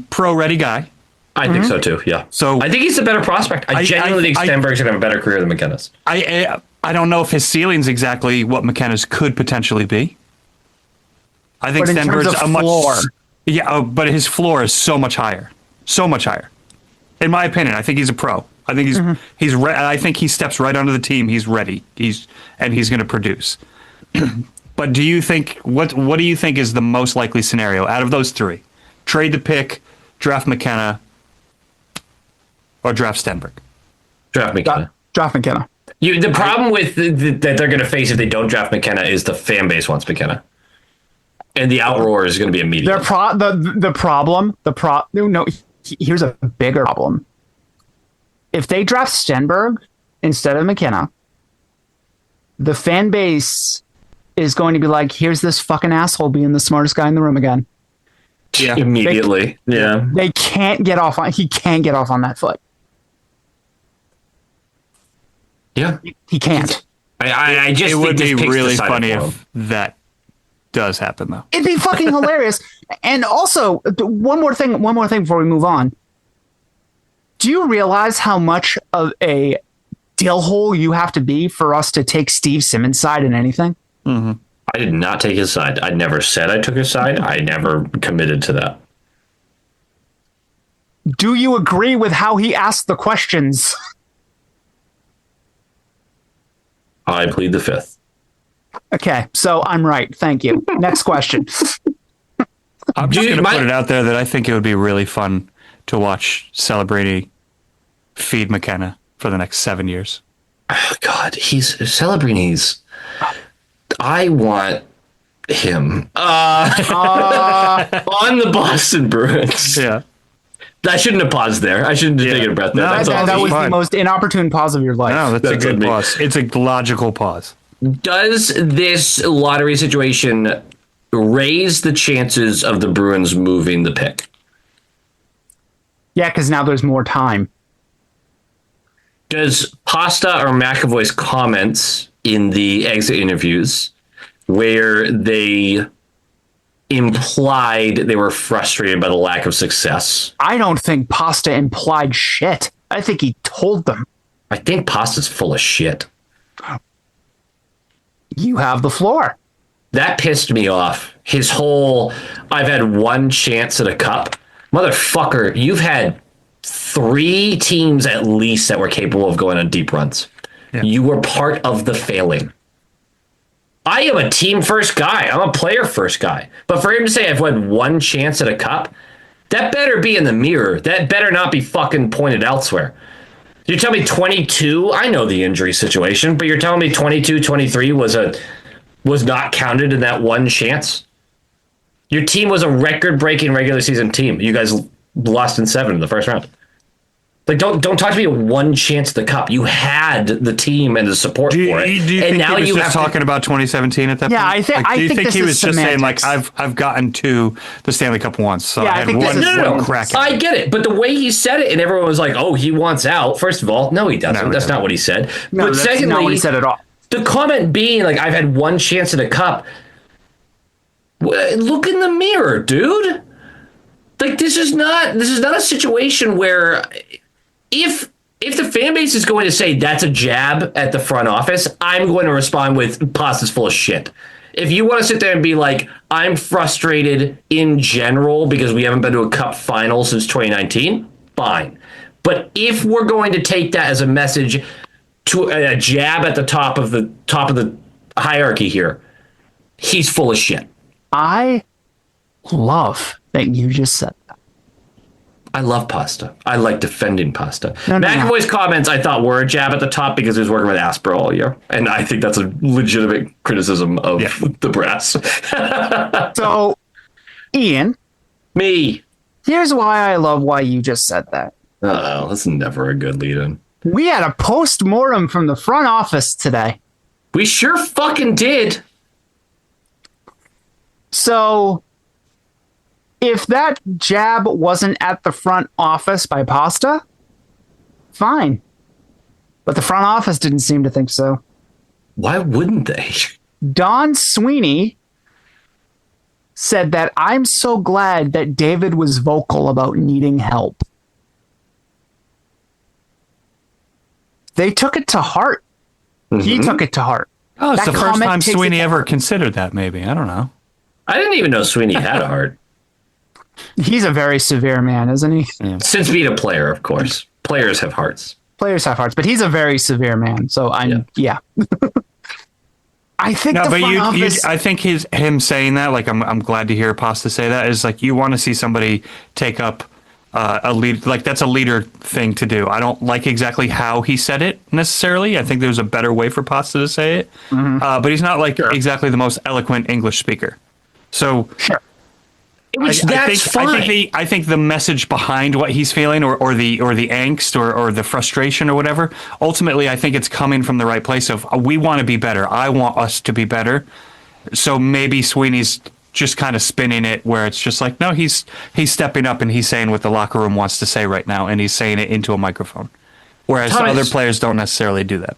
pro-ready guy. I think so too. Yeah. So I think he's a better prospect. I genuinely think Stenberg's gonna have a better career than McKenna's. I don't know if his ceiling's exactly what McKenna's could potentially be. I think Stenberg's a much floor. Yeah, but his floor is so much higher. So much higher. In my opinion, I think he's a pro. I think I think he steps right onto the team. He's ready. He's going to produce. But do you think what do you think is the most likely scenario out of those three? Trade the pick, draft McKenna, or draft Stenberg? Draft McKenna. Draft McKenna. The problem with that they're going to face if they don't draft McKenna is the fan base wants McKenna, and the outroar is going to be immediate. Here's a bigger problem. If they draft Stenberg instead of McKenna, the fan base is going to be like, here's this fucking asshole being the smartest guy in the room again. Yeah. Immediately. He can't get off on that foot. Yeah. He can't. I just it think would this be picks really funny decided for if that does happen, though. It'd be fucking hilarious. And also, one more thing before we move on. Do you realize how much of a dill hole you have to be for us to take Steve Simmons' side in anything? Mm-hmm. I did not take his side. I never said I took his side. I never committed to that. Do you agree with how he asked the questions? I plead the fifth. Okay, so I'm right. Thank you. Next question. I'm just going to put it out there that I think it would be really fun to watch Celebrini feed McKenna for the next 7 years. Oh, God, Celebrini's. I want him on the Boston Bruins. Yeah. I shouldn't have paused there. I shouldn't have taken a breath there. No, that was the most inopportune pause of your life. No, that's a good pause. It's a logical pause. Does this lottery situation raise the chances of the Bruins moving the pick? Yeah, because now there's more time. Does Pasta or McAvoy's comments in the exit interviews where they implied they were frustrated by the lack of success? I don't think Pasta implied shit. I think he told them. I think Pasta's full of shit. You have the floor. That pissed me off. His whole, I've had one chance at a cup. Motherfucker, you've had 3 teams at least that were capable of going on deep runs. Yeah. You were part of the failing. I am a team first guy. I'm a player first guy. But for him to say I've had one chance at a cup, that better be in the mirror. That better not be fucking pointed elsewhere. You tell me 22, I know the injury situation, but you're telling me 22, 23 was not counted in that one chance? Your team was a record-breaking regular season team. You guys lost in 7 in the first round. Like, don't talk to me one chance at the cup. You had the team and the support for it. Do you and think now he was you just talking about 2017 at that Yeah, point? I do you think think this he is was just saying, like, semantics. I've gotten to the Stanley Cup once, so Yeah, I I had think this one, is one what- crack at I it. get it, but the way he said it, and everyone was like, "Oh, he wants out." First of all, no, he doesn't. No, he That's doesn't. not what he said. No, but that's secondly, not what he said at all. the comment being like, "I've had one chance at a cup." Look in the mirror, dude. Like, this is not a situation where if the fan base is going to say that's a jab at the front office, I'm going to respond with Pasta's full of shit. If you want to sit there and be like, I'm frustrated in general because we haven't been to a cup final since 2019, fine. But if we're going to take that as a message to a jab at the top of the hierarchy here, he's full of shit. I love that you just said that. I love Pasta. I like defending Pasta. No. McAvoy's comments I thought were a jab at the top because he was working with Asper all year. And I think that's a legitimate criticism of the brass. So, Ian, Me. here's why you just said that. Oh, that's never a good lead-in. We had a post-mortem from the front office today. We sure fucking did. So, if that jab wasn't at the front office by Pasta, fine. But the front office didn't seem to think so. Why wouldn't they? Don Sweeney said that I'm so glad that David was vocal about needing help. They took it to heart. He took it to heart. Oh, it's That the first comment time takes it Sweeney to ever heart. considered that, maybe. I don't know. I didn't even know Sweeney had a heart. He's a very severe man, isn't he? Since being a player, of course. Players have hearts. Players have hearts, but he's a very severe man. So yeah. I think No, the but front office. I think him saying that, like, I'm glad to hear Pasta say that, is like, you want to see somebody take up a lead, like, that's a leader thing to do. I don't like exactly how he said it necessarily. I think there's a better way for Pasta to say it, but he's not like exactly the most eloquent English speaker. So Sure. That's fine. I think the message behind what he's feeling, or the angst, or the frustration, or whatever, ultimately, I think it's coming from the right place of, we want to be better. I want us to be better. So maybe Sweeney's just kind of spinning it where it's just like, no, he's stepping up and he's saying what the locker room wants to say right now, and he's saying it into a microphone. Whereas Thomas, other players don't necessarily do that.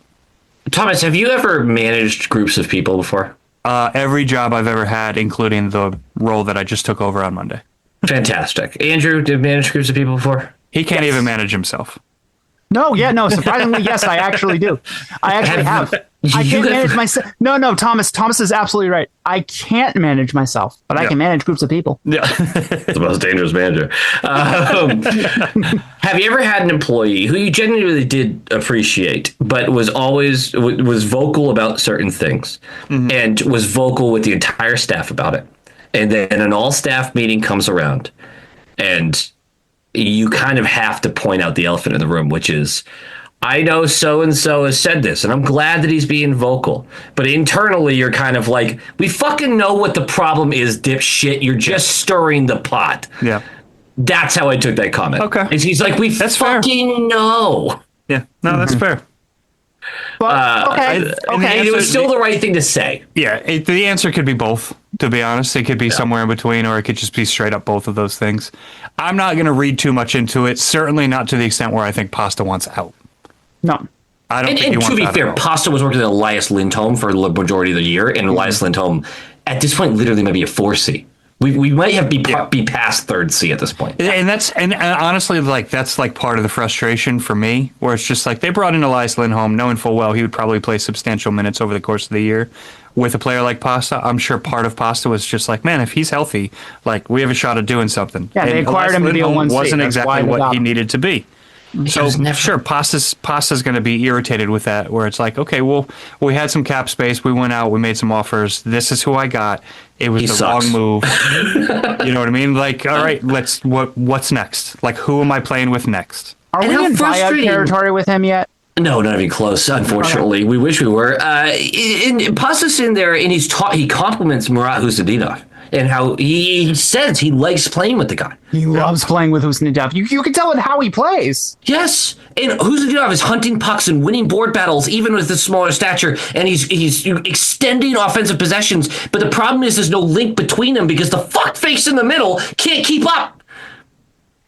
Thomas, have you ever managed groups of people before? Every job I've ever had, including the role that I just took over on Monday. Fantastic. Andrew, did you manage groups of people before? He can't even manage himself. No, surprisingly, yes, I actually do. I actually have. I You can't have- manage myself. No, Thomas is absolutely right. I can't manage myself, but I Yeah. can manage groups of people. Yeah. The most dangerous manager. Have you ever had an employee who you genuinely did appreciate, but was always was vocal about certain things, and was vocal with the entire staff about it, and then an all-staff meeting comes around, and you kind of have to point out the elephant in the room, which is, I know so-and-so has said this, and I'm glad that he's being vocal. But internally, you're kind of like, we fucking know what the problem is, dipshit. You're just stirring the pot. Yeah. That's how I took that comment. Okay. And he's like, we That's fair. fucking know. Yeah. No, that's fair. But, okay. and And it was So still the right thing to say. Yeah, the answer could be both, to be honest. It could be somewhere in between, or it could just be straight up both of those things. I'm not going to read too much into it, certainly not to the extent where I think Pasta wants out. No. I don't And, think he and wants to be out at fair, all. Pasta was working with Elias Lindholm for the majority of the year, and Elias Lindholm, at this point, literally might be a 4C. We might have be past 3rd C at this point. And that's and honestly, like, that's like part of the frustration for me, where it's just like, they brought in Elias Lindholm knowing full well he would probably play substantial minutes over the course of the year with a player like Pasta. I'm sure part of Pasta was just like, man, if he's healthy, like, we have a shot at doing something. Yeah, they And acquired Elias him to be a Lindholm 1C. wasn't That's why exactly they what got he him. needed to be. So sure, Pasta's going to be irritated with that, where it's like, okay, well, we had some cap space, we went out, we made some offers. This is who I got. It was He the sucks. wrong move. You know what I mean? Like, all right, what's next? Like, who am I playing with next? Are And we how in buyout frustrating- territory with him yet? No, not even close. Unfortunately, we wish we were. And Pasta's in there, and he compliments Murat Husadinov. and how he says he likes playing with the guy. He loves playing with Husnudov. You can tell it how he plays. Yes, and Husnudov is hunting pucks and winning board battles even with the smaller stature, and he's extending offensive possessions. But the problem is there's no link between them because the fuckface in the middle can't keep up.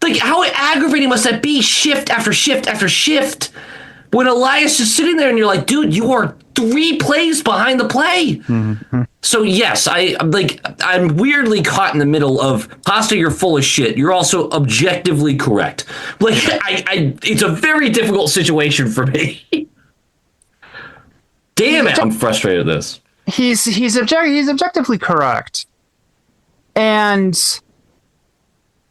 Like, how aggravating must that be? Shift after shift after shift. When Elias is sitting there and you're like, dude, you are 3 plays behind the play. Mm-hmm. So yes, I'm weirdly caught in the middle of Pasta, you're full of shit. You're also objectively correct. Like it's a very difficult situation for me. Damn it, I'm frustrated at this. He's objectively correct. And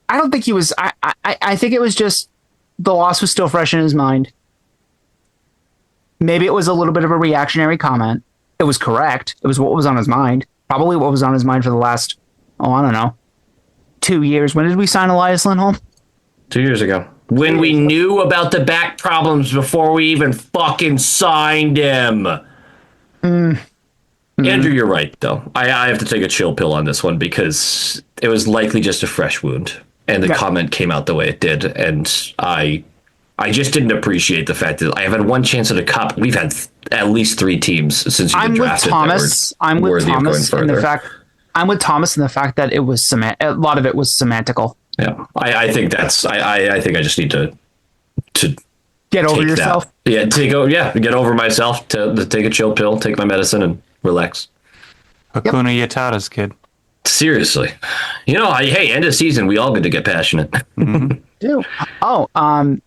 I don't think he was I think it was just the loss was still fresh in his mind. Maybe it was a little bit of a reactionary comment. It was correct. It was what was on his mind. Probably what was on his mind for the last, I don't know, 2 years. When did we sign Elias Lindholm? 2 years ago. When we knew about the back problems before we even fucking signed him. Andrew, you're right, though. I have to take a chill pill on this one because it was likely just a fresh wound. And the comment came out the way it did. And I just didn't appreciate the fact that I have had one chance at a cup. We've had at least 3 teams since you've been drafted. I'm with Thomas in the fact that it was a lot of it was semantical. Yeah, I think that's. I think I just need to get over yourself. That. Get over myself. To take a chill pill, take my medicine, and relax. Hakuna Yatatas, kid. Seriously, hey, end of season, we all get to get passionate. Mm-hmm. Do.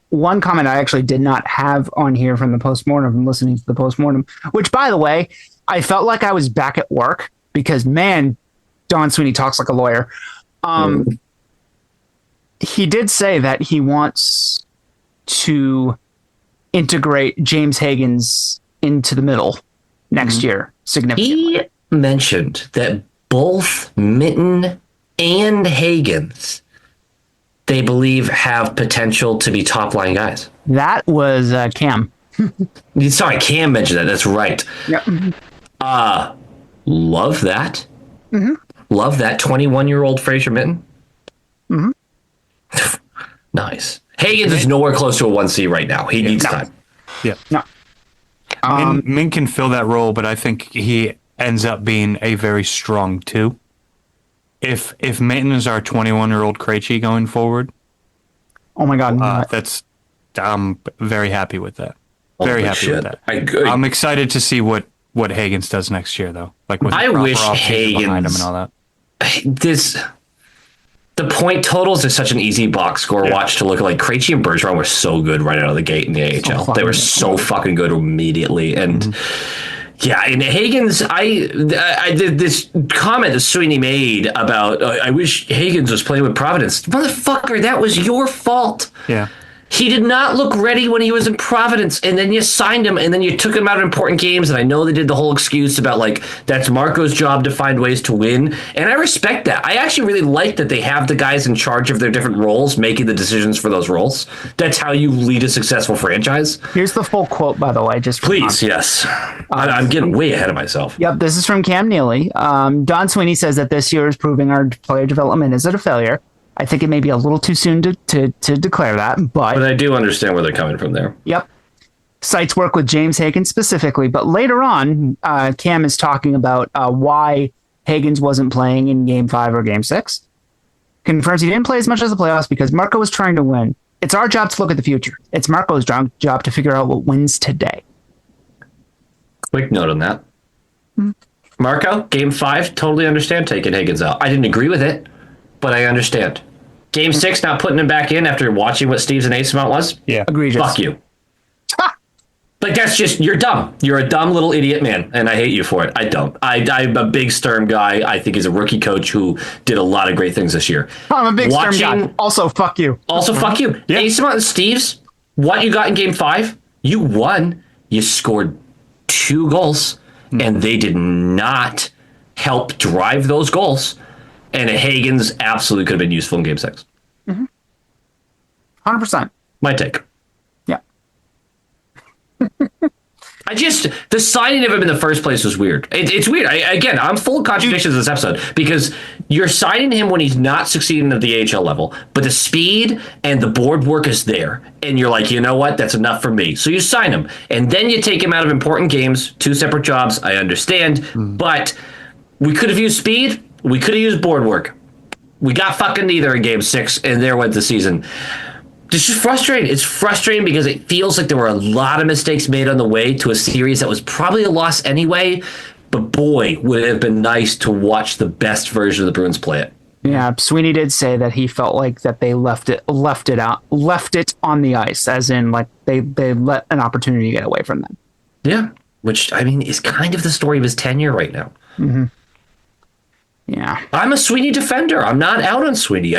One comment I actually did not have on here from the postmortem, from listening to the postmortem, which, by the way, I felt like I was back at work because, man, Don Sweeney talks like a lawyer. He did say that he wants to integrate James Higgins into the middle next year significantly. He mentioned that both Mitten and Higgins, they believe, have potential to be top line guys. That was Cam. Sorry, Cam mentioned that. That's right. Yep. Love that. Mm-hmm. Love that 21-year-old Fraser Mitten. Mm-hmm. Nice. Higgins is nowhere close to a 1C right now. He needs time. Yeah. No. Min can fill that role, but I think he ends up being a very strong 2. If Mitten is our 21-year-old Krejci going forward, oh my God, I'm very happy with that. Very happy with that. I'm excited to see what Higgins does next year, though. Like with I wish Higgins behind him and all that. The point totals is such an easy box score watch to look at. Like Krejci and Bergeron were so good right out of the gate in the AHL. They were so fucking good immediately, and. Yeah, and Higgins, I did this comment that Sweeney made about, I wish Higgins was playing with Providence. Motherfucker, that was your fault. Yeah. He did not look ready when he was in Providence, and then you signed him, and then you took him out of important games, and I know they did the whole excuse about, like, that's Marco's job to find ways to win, and I respect that. I actually really like that they have the guys in charge of their different roles making the decisions for those roles. That's how you lead a successful franchise. Here's the full quote, by the way. Please, yes. I'm getting way ahead of myself. Yep, this is from Cam Neely. Don Sweeney says that this year is proving our player development is a failure. I think it may be a little too soon to declare that, but I do understand where they're coming from there. Yep. Sites work with James Higgins specifically, but later on, Cam is talking about why Higgins wasn't playing in Game 5 or Game 6. Confirms he didn't play as much as the playoffs because Marco was trying to win. It's our job to look at the future. It's Marco's job to figure out what wins today. Quick note on that. Mm-hmm. Marco, Game 5, totally understand taking Higgins out. I didn't agree with it, but I understand. Game 6, not putting him back in after watching what Steve's and Eight's amount was? Yeah. Egregious. Fuck you. Like, that's just, you're dumb. You're a dumb little idiot, man, and I hate you for it. I don't. I'm a big Sturm guy. I think he's a rookie coach who did a lot of great things this year. I'm a big Sturm guy. Also, fuck you. Also, fuck you. Yeah. Ace amount and Steve's, what you got in Game 5, you won. You scored 2 goals, and they did not help drive those goals. And Higgins absolutely could have been useful in Game 6. 100%. My take. Yeah. I the signing of him in the first place was weird. It's weird. I'm full of contradictions in this episode because you're signing him when he's not succeeding at the AHL level, but the speed and the board work is there. And you're like, you know what? That's enough for me. So you sign him. And then you take him out of important games, 2 separate jobs. I understand. But we could have used speed. We could have used board work. We got fucking neither in game 6, and there went the season. It's just frustrating. It's frustrating because it feels like there were a lot of mistakes made on the way to a series that was probably a loss anyway. But boy, would it have been nice to watch the best version of the Bruins play it. Yeah, Sweeney did say that he felt like that they left it on the ice, as in like they let an opportunity get away from them. Yeah, which I mean is kind of the story of his tenure right now. Mm-hmm. Yeah, I'm a Sweeney defender. I'm not out on Sweeney.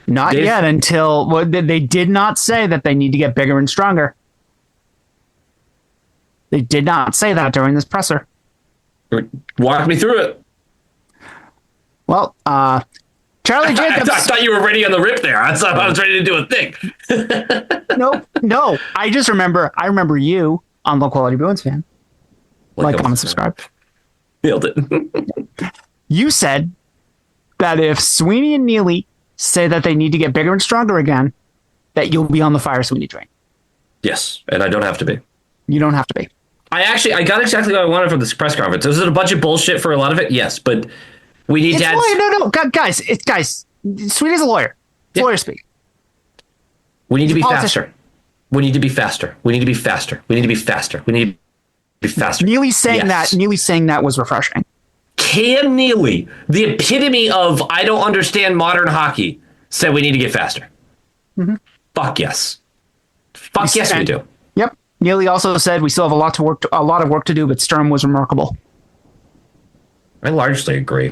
Not yet until they did not say that they need to get bigger and stronger. They did not say that during this presser. Walk me through it. Well, Charlie Jacobs. I thought you were ready on the rip there. I thought I was ready to do a thing. No. I remember you on Low Quality Bruins Fan. Like, comment, subscribe. Nailed it. You said that if Sweeney and Neely say that they need to get bigger and stronger again, that you'll be on the fire Sweeney train. Yes, and I don't have to be. You don't have to be. I got exactly what I wanted from this press conference. Was it a bunch of bullshit for a lot of it? Yes, but we need to add... No, guys, Sweeney's a lawyer. It's lawyer speak. We need to be faster. We need to be faster. We need to be faster. We need to be faster. We need to be faster. Neely's saying that was refreshing. Cam Neely, the epitome of I don't understand modern hockey, said we need to get faster. Mm-hmm. Fuck yes. Fuck yes, we do. Yep. Neely also said we still have a lot of work to do, but Sturm was remarkable. I largely agree.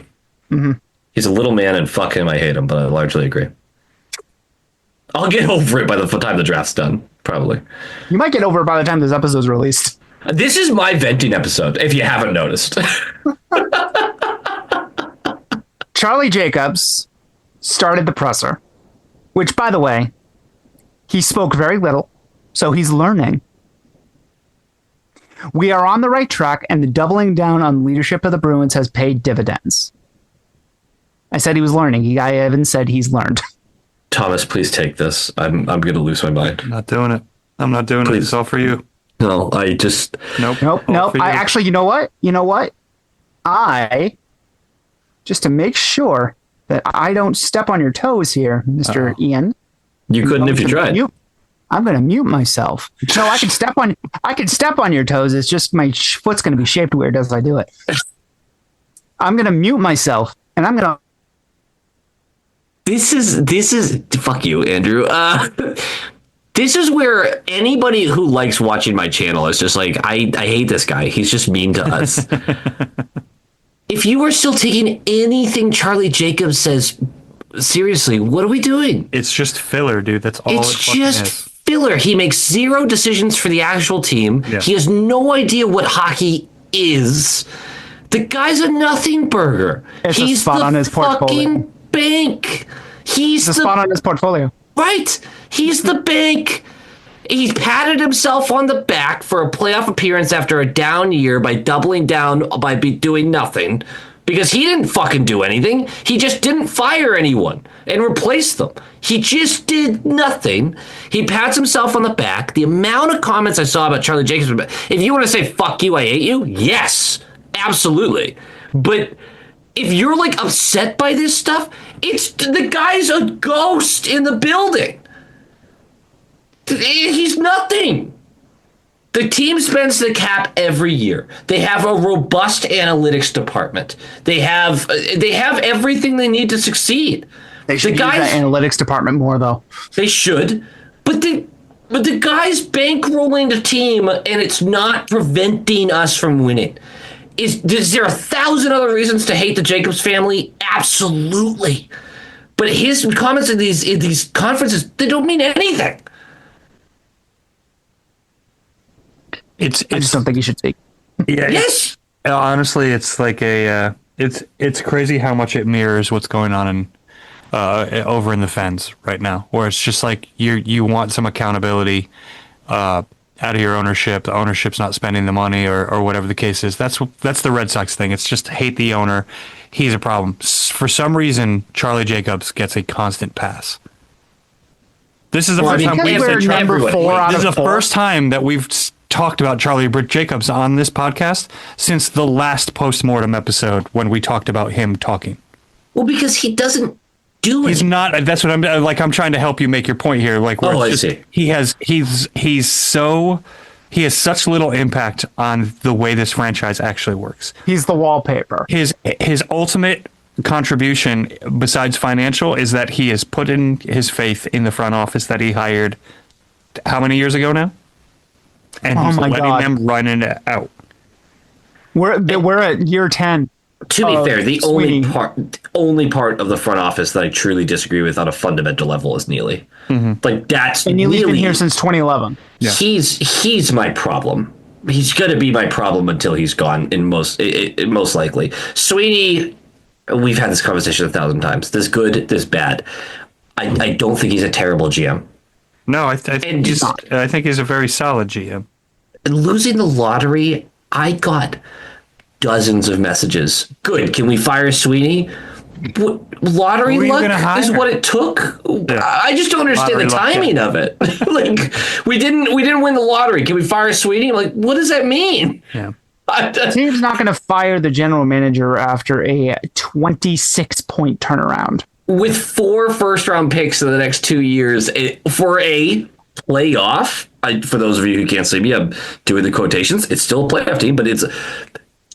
Mm-hmm. He's a little man, and fuck him, I hate him, but I largely agree. I'll get over it by the time the draft's done, probably. You might get over it by the time this episode's released. This is my venting episode, if you haven't noticed. Charlie Jacobs started the presser, which, by the way, he spoke very little, so he's learning. We are on the right track, and the doubling down on leadership of the Bruins has paid dividends. I said he was learning. I even said he's learned. Thomas, please take this. I'm going to lose my mind. I'm not doing it. I'm not doing it. It's all for you. No, I just... Nope. I actually, you know what? I, just to make sure that I don't step on your toes here, Mr. Ian. You couldn't if you tried. I'm going to mute myself. No, I can step on your toes. It's just my foot's going to be shaped weird as I do it. I'm going to mute myself, and I'm going to... This is fuck you, Andrew. This is where anybody who likes watching my channel is just like, I hate this guy. He's just mean to us. If you are still taking anything Charlie Jacobs says seriously, what are we doing? It's just filler, dude. That's all it's just filler. He makes zero decisions for the actual team. Yeah. He has no idea what hockey is. The guy's a nothing burger. He's a spot on his portfolio. Bank. He's the spot on his portfolio. Right. He's the bank. He patted himself on the back for a playoff appearance after a down year by doubling down by doing nothing because he didn't fucking do anything. He just didn't fire anyone and replace them. He just did nothing. He pats himself on the back. The amount of comments I saw about Charlie Jacobs, if you want to say, fuck you, I hate you, yes, absolutely. But if you're like upset by this stuff, it's the guy's a ghost in the building. He's nothing. The team spends the cap every year. They have a robust analytics department. They have everything they need to succeed. They should use that analytics department more, though. They should, but the guy's bankrolling the team, and it's not preventing us from winning. Is there 1,000 other reasons to hate the Jacobs family? Absolutely. But his comments in these conferences, they don't mean anything. I just don't think you should speak. Yeah. Yes. Honestly, it's like it's crazy how much it mirrors what's going on in over in the Fens right now, where it's just like you want some accountability. out of your ownership. The ownership's not spending the money or whatever the case is. That's the Red Sox thing. It's just hate the owner. He's a problem. For some reason, Charlie Jacobs gets a constant pass. This is the first time we've said number 4 out This is of the 4. first time that we've talked about Charlie Jacobs on this podcast since the last post-mortem episode when we talked about him talking. Well, because he doesn't do it. He's not. That's what I'm like. I'm trying to help you make your point here. Like, where I see. He has such little impact on the way this franchise actually works. He's the wallpaper. His ultimate contribution, besides financial, is that he has put in his faith in the front office that he hired how many years ago now? And he's letting them run it out. We're at year 10. To be fair, the only part of the front office that I truly disagree with on a fundamental level is Neely. Like that's and Neely's been here since 2011. Yeah. He's my problem. He's going to be my problem until he's gone. Most likely, Sweeney. We've had this conversation 1,000 times. This good, this bad. I don't think he's a terrible GM. No, I think he's a very solid GM. Losing the lottery, I got dozens of messages. Good. Can we fire Sweeney? Lottery luck is what it took. Yeah. I just don't understand the timing of it. Like we didn't win the lottery. Can we fire Sweeney? Like, what does that mean? Yeah. The team's not going to fire the general manager after a 26-point turnaround. With 4 first-round picks in the next 2 years for a playoff. For those of you who can't see me, I'm doing the quotations. It's still a playoff team, but it's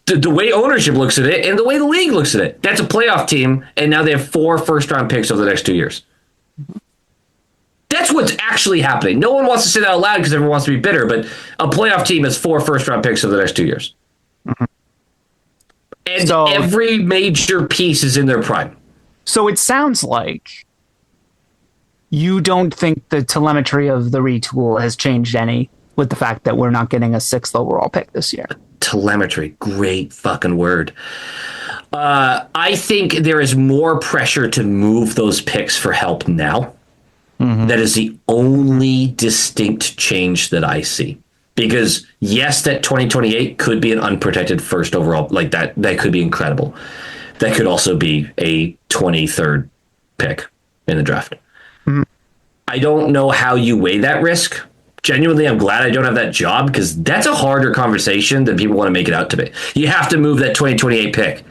the way ownership looks at it and the way the league looks at it. That's a playoff team, and now they have 4 first-round picks over the next 2 years. That's what's actually happening. No one wants to say that out loud because everyone wants to be bitter, but a playoff team has 4 first-round picks over the next 2 years. And every major piece is in their prime. So it sounds like you don't think the telemetry of the retool has changed any with the fact that we're not getting a 6th overall pick this year. Telemetry, great fucking word. I think there is more pressure to move those picks for help now. That is the only distinct change that I see. Because yes, that 2028 could be an unprotected first overall. Like that could be incredible. That could also be a 23rd pick in the draft. I don't know how you weigh that risk. Genuinely, I'm glad I don't have that job because that's a harder conversation than people want to make it out to be. You have to move that 2028 pick.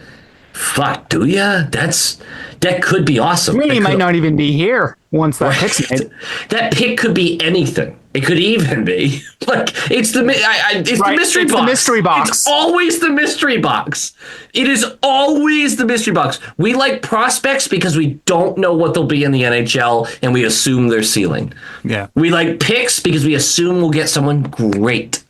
Fuck, do ya? That could be awesome. He might not even be here once that pick's made. That pick could be anything. It could even be like it's the mystery box. The mystery box. It's always the mystery box. It is always the mystery box. We like prospects because we don't know what they'll be in the NHL and we assume their ceiling. Yeah. We like picks because we assume we'll get someone great.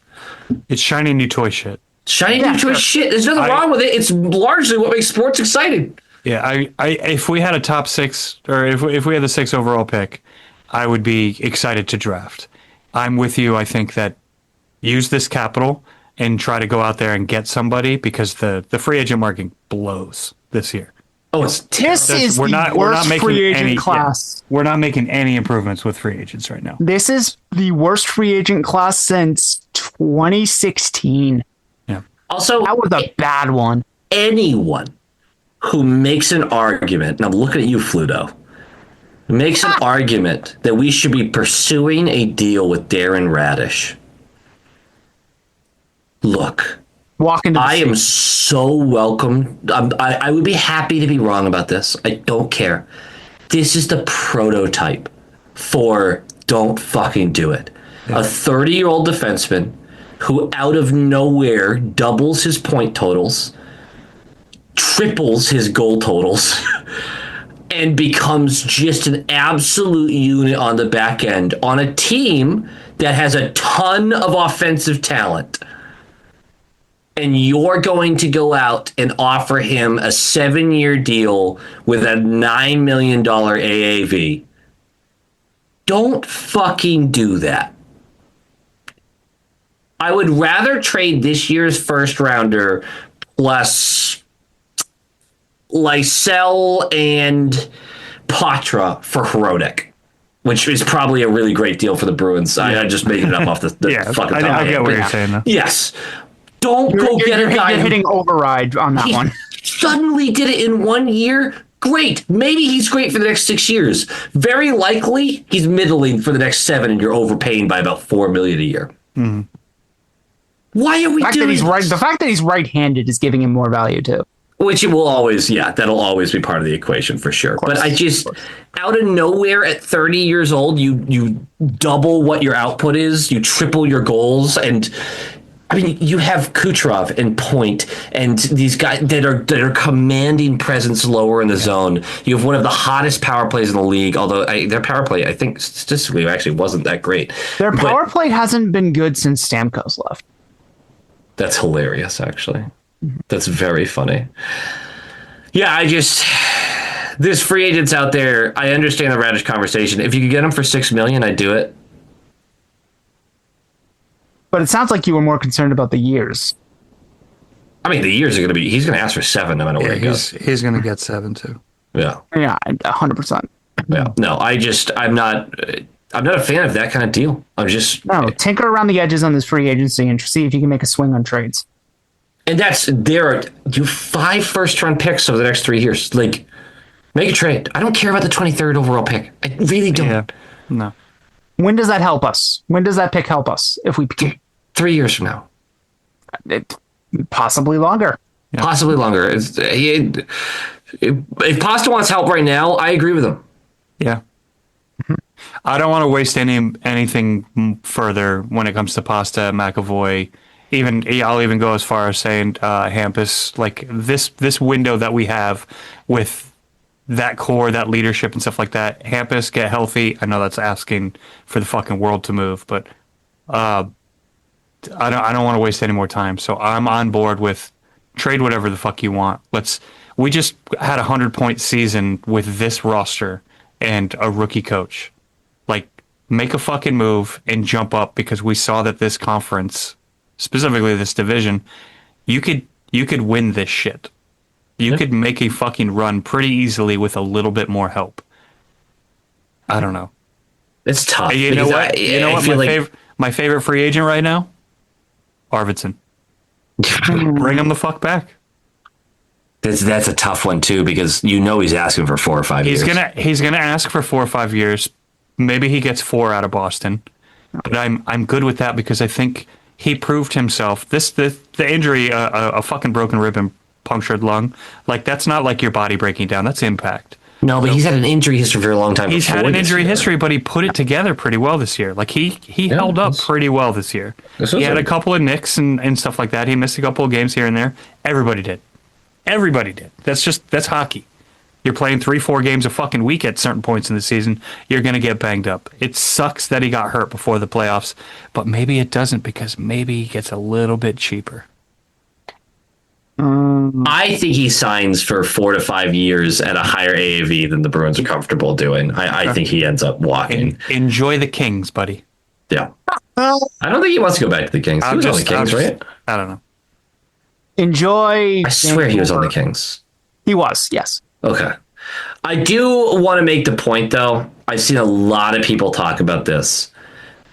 It's shiny new toy shit. Shiny new toy shit. There's nothing wrong with it. It's largely what makes sports exciting. Yeah, if we had a top 6 or if we had the 6th overall pick, I would be excited to draft. I'm with you. I think that use this capital and try to go out there and get somebody because the free agent market blows this year. Oh, it's terrible. This is the worst free agent class. Yeah, we're not making any improvements with free agents right now. This is the worst free agent class since 2016. Yeah. Also, that was a bad one. Anyone who makes an argument, and I'm looking at you, Fluto, makes an argument that we should be pursuing a deal with Darren Radish. Look, I am so welcome. I would be happy to be wrong about this. I don't care. This is the prototype for don't fucking do it. Yeah. A 30-year-old defenseman who out of nowhere doubles his point totals, triples his goal totals, and becomes just an absolute unit on the back end on a team that has a ton of offensive talent. And you're going to go out and offer him a 7-year deal with a $9 million AAV. Don't fucking do that. I would rather trade this year's first rounder plus Lysell and Patra for Hronek. which is probably a really great deal for the Bruins. I just made it up off the fucking top of my I head. get what you're saying, though. Yes. Don't go get a guy You're hitting override on that one. Suddenly did it in 1 year. Great. Maybe he's great for the next 6 years. Very likely he's middling for the next 7, and you're overpaying by about $4 million a year. Mm-hmm. Why are we doing this? The fact that he's right-handed is giving him more value too. Which it will always, that'll always be part of the equation for sure. But I just, out of nowhere at 30 years old, you double what your output is, you triple your goals, and I mean, you have Kucherov and Point and these guys that are commanding presence lower in the zone. You have one of the hottest power plays in the league, although their power play, I think, statistically actually wasn't that great. Their power play hasn't been good since Stamkos left. That's hilarious, actually. That's very funny. Yeah, there's free agents out there. I understand the Radish conversation. If you could get them for $6 million, I'd do it. But it sounds like you were more concerned about the years. I mean, the years are going to be. He's going to ask for 7 no matter where he goes. He's going to get 7 too. Yeah. Yeah, 100%. Yeah. No, I'm not a fan of that kind of deal. Tinker around the edges on this free agency and see if you can make a swing on trades. And you 5 first-round picks over the next 3 years. Like, make a trade. I don't care about the 23rd overall pick. I really don't. Yeah. No. When does that help us? When does that pick help us? If we 3 years from now, possibly longer. Yeah. Possibly longer. If Pasta wants help right now, I agree with him. Yeah. I don't want to waste anything further when it comes to Pasta, McAvoy. I'll even go as far as saying Hampus. Like this window that we have with that core, that leadership and stuff like that. Hampus, get healthy. I know that's asking for the fucking world to move, but I don't want to waste any more time. So I'm on board with trade whatever the fuck you want. We just had a 100-point season with this roster and a rookie coach. Like, make a fucking move and jump up, because we saw that this conference, specifically this division, you could win this shit. You could make a fucking run pretty easily with a little bit more help. I don't know. It's tough. You know what? My favorite free agent right now? Arvidsson. Bring him the fuck back. That's a tough one too, because he's asking for 4 or 5 years. He's gonna ask for 4 or 5 years. Maybe he gets 4 out of Boston, but I'm good with that, because I think he proved himself. The injury, a fucking broken rib and punctured lung, like, that's not like your body breaking down. That's impact. No, but he's had an injury history for a long time. He's had an injury history, but he put it together pretty well this year. Like, he held up pretty well this year. He had a couple of nicks and stuff like that. He missed a couple of games here and there. Everybody did. That's hockey. You're playing 3-4 games a fucking week at certain points in the season. You're going to get banged up. It sucks that he got hurt before the playoffs, but maybe it doesn't, because maybe he gets a little bit cheaper. I think he signs for 4 to 5 years at a higher AAV than the Bruins are comfortable doing. I think he ends up walking. Enjoy the Kings, buddy. Yeah. I don't think he wants to go back to the Kings. He was on the Kings, right? I don't know. Enjoy. I swear he was on the Kings. He was, yes. Okay. I do want to make the point, though. I've seen a lot of people talk about this,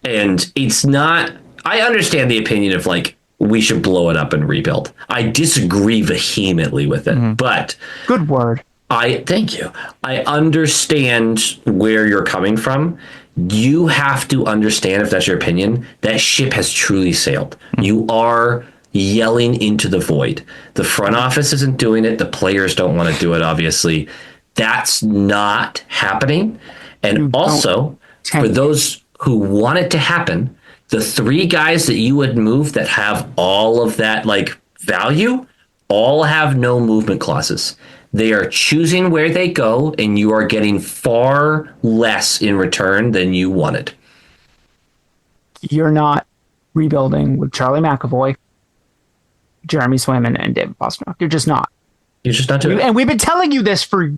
and it's not. I understand the opinion of, like, we should blow it up and rebuild. I disagree vehemently with it, but good word. Thank you. I understand where you're coming from. You have to understand, if that's your opinion, that ship has truly sailed. You are yelling into the void. The front office isn't doing it. The players don't want to do it, obviously. That's not happening. And also, for those who want it to happen, the 3 guys that you would move that have all of that, like, value, all have no movement clauses. They are choosing where they go, and you are getting far less in return than you wanted. You're not rebuilding with Charlie McAvoy, Jeremy Swayman, and David Pastrnak. You're just not. You're just not doing it. And we've been telling you this for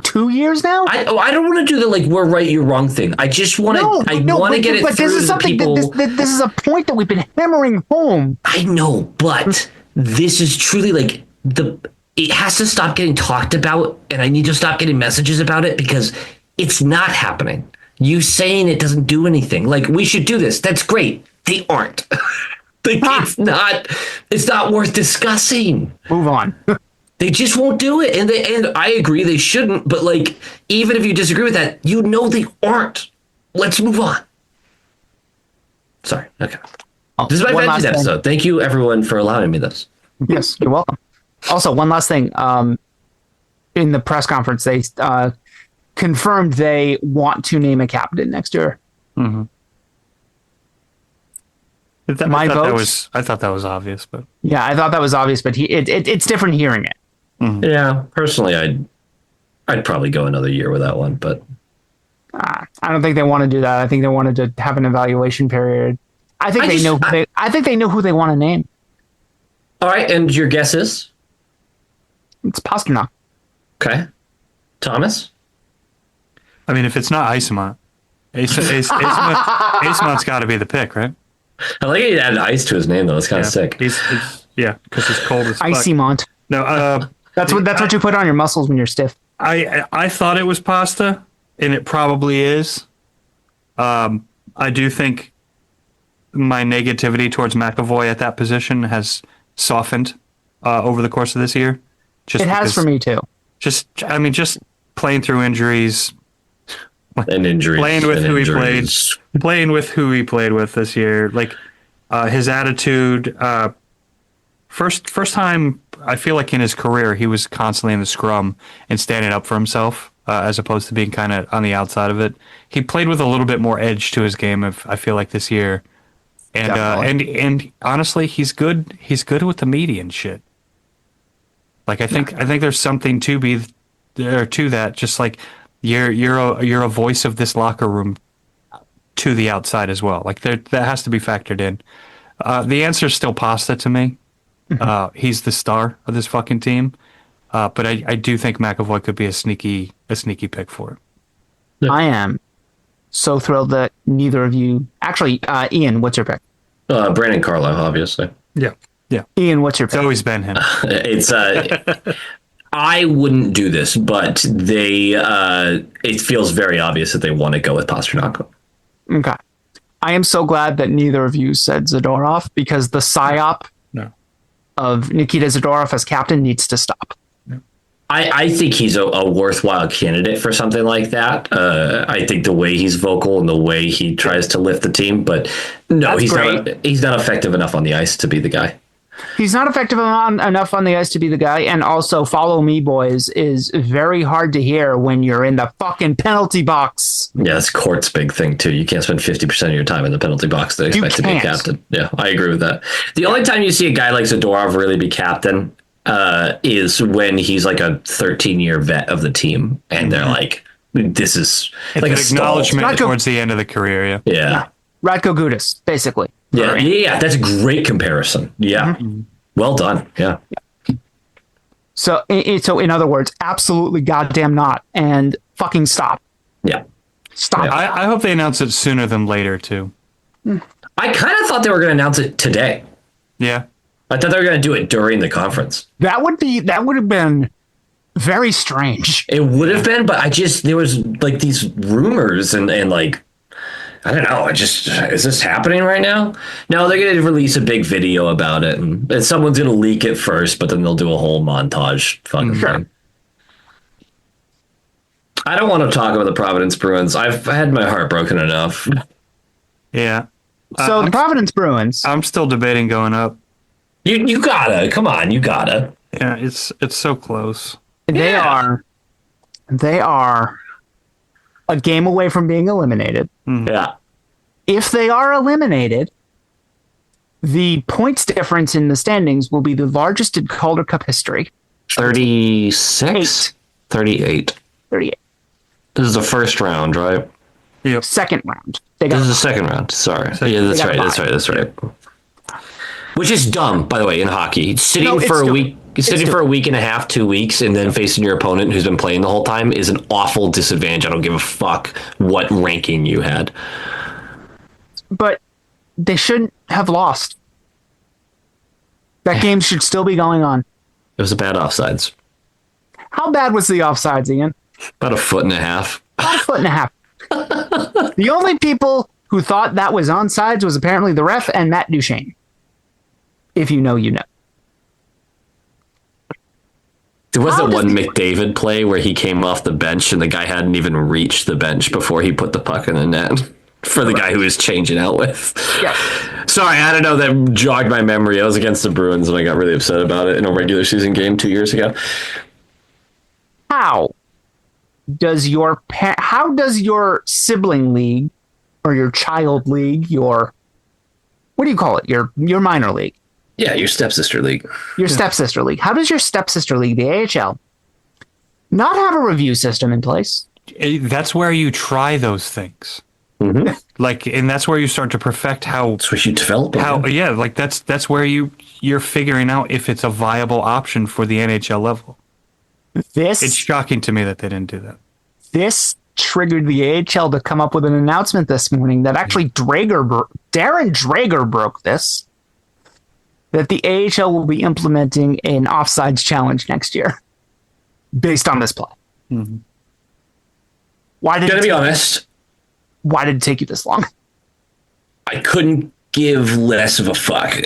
2 years now. I don't want to do the, like, we're right, you're wrong thing. I just want to. I want to get it through to the people. This is a point that we've been hammering home. I know, but this is truly, like, it has to stop getting talked about, and I need to stop getting messages about it, because It's not happening. You saying it doesn't do anything. Like, we should do this. That's great. They aren't. Like, it's not worth discussing. Move on. They just won't do it. And I agree they shouldn't, but like, even if you disagree with that, you know they aren't. Let's move on. Sorry. Okay. This is my fantasy episode. Thank you everyone for allowing me this. Yes, you're welcome. Also, one last thing. In the press conference, they confirmed they want to name a captain next year. Mm-hmm. I thought that was obvious, but yeah, I thought that was obvious, but it's different hearing it. Mm-hmm. Yeah, personally, I'd probably go another year with that one, but I don't think they want to do that. I think they wanted to have an evaluation period. I think they know who they want to name. All right, and your guess is? It's Pasternak. Okay, Thomas. I mean, if it's not Iceman, Acemont's got to be the pick, right? I like he added ice to his name though. It's kind of sick. Because he's cold as fuck. Icemont. No, that's what you put on your muscles when you're stiff. I thought it was pasta, and it probably is. I do think my negativity towards McAvoy at that position has softened over the course of this year. It has for me too. Just playing through injuries. And injuries. Playing with who he played with this year. Like his attitude. First time I feel like in his career he was constantly in the scrum and standing up for himself as opposed to being kind of on the outside of it. He played with a little bit more edge to his game. I feel like this year, and honestly, he's good. He's good with the media and shit. Like I think there's something to be there to that. Just like you're a voice of this locker room to the outside as well. Like that has to be factored in. The answer is still pasta to me. He's the star of this fucking team. But I do think McAvoy could be a sneaky pick for it. Yeah. I am so thrilled that neither of you. Actually, Ian, what's your pick? Brandon Carlo, obviously. Yeah. Ian, what's your pick? It's always been him. It's I wouldn't do this, but it feels very obvious that they want to go with Pasternak. Okay. I am so glad that neither of you said Zadorov because the psyop of Nikita Zadorov as captain needs to stop. I think he's a worthwhile candidate for something like that. I think the way he's vocal and the way he tries to lift the team, but no, he's not effective enough on the ice to be the guy. He's not effective enough on the ice to be the guy, and also "Follow Me, Boys" is very hard to hear when you're in the fucking penalty box. Yeah, that's Court's big thing too. You can't spend 50% of your time in the penalty box to expect to be a captain. Yeah, I agree with that. The only time you see a guy like Zadorov really be captain is when he's like a 13-year vet of the team, and they're like, "This is it's like an acknowledgement towards the end of the career." Yeah. Radko Gudas, basically. Yeah, that's a great comparison. Yeah, well done. Yeah. So in other words, absolutely goddamn not, and fucking stop. Yeah, stop. Yeah. I hope they announce it sooner than later too. I kind of thought they were going to announce it today. Yeah, I thought they were going to do it during the conference. That would have been very strange. It would have been, but there was like these rumors and like. I don't know. Is this happening right now? No, they're going to release a big video about it, and someone's going to leak it first, but then they'll do a whole montage fucking thing. I don't want to talk about the Providence Bruins. I've had my heart broken enough. Yeah. So the Providence Bruins. I'm still debating going up. You gotta. Come on, you gotta. Yeah, it's so close. They are a game away from being eliminated. Yeah. If they are eliminated, the points difference in the standings will be the largest in Calder Cup history. 36? 38. 38. This is the first round, right? Yep. Second round. This is the second round. Sorry. Yeah, that's right. Which is dumb, by the way, in hockey. Sitting for a week and a half, 2 weeks, and then facing your opponent who's been playing the whole time is an awful disadvantage. I don't give a fuck what ranking you had. But they shouldn't have lost. That game should still be going on. It was a bad offsides. How bad was the offsides, Ian? About a foot and a half. About a foot and a half. The only people who thought that was onside was apparently the ref and Matt Duchene. If you know, you know. There was that one McDavid play where he came off the bench and the guy hadn't even reached the bench before he put the puck in the net for the guy who was changing out with. Yeah. Sorry, I don't know. That jogged my memory. I was against the Bruins and I got really upset about it in a regular season game 2 years ago. How does your sibling league or your child league, what do you call it? Your minor league. Yeah, your stepsister league. Your stepsister league. How does your stepsister league, the AHL, not have a review system in place? That's where you try those things. Mm-hmm. And that's where you start to perfect how. That's where you develop. That's where you're figuring out if it's a viable option for the NHL level. It's shocking to me that they didn't do that. This triggered the AHL to come up with an announcement this morning that actually Darren Drager broke this. That the AHL will be implementing an offsides challenge next year based on this play. Mm-hmm. Gonna be honest. Why did it take you this long? I couldn't give less of a fuck.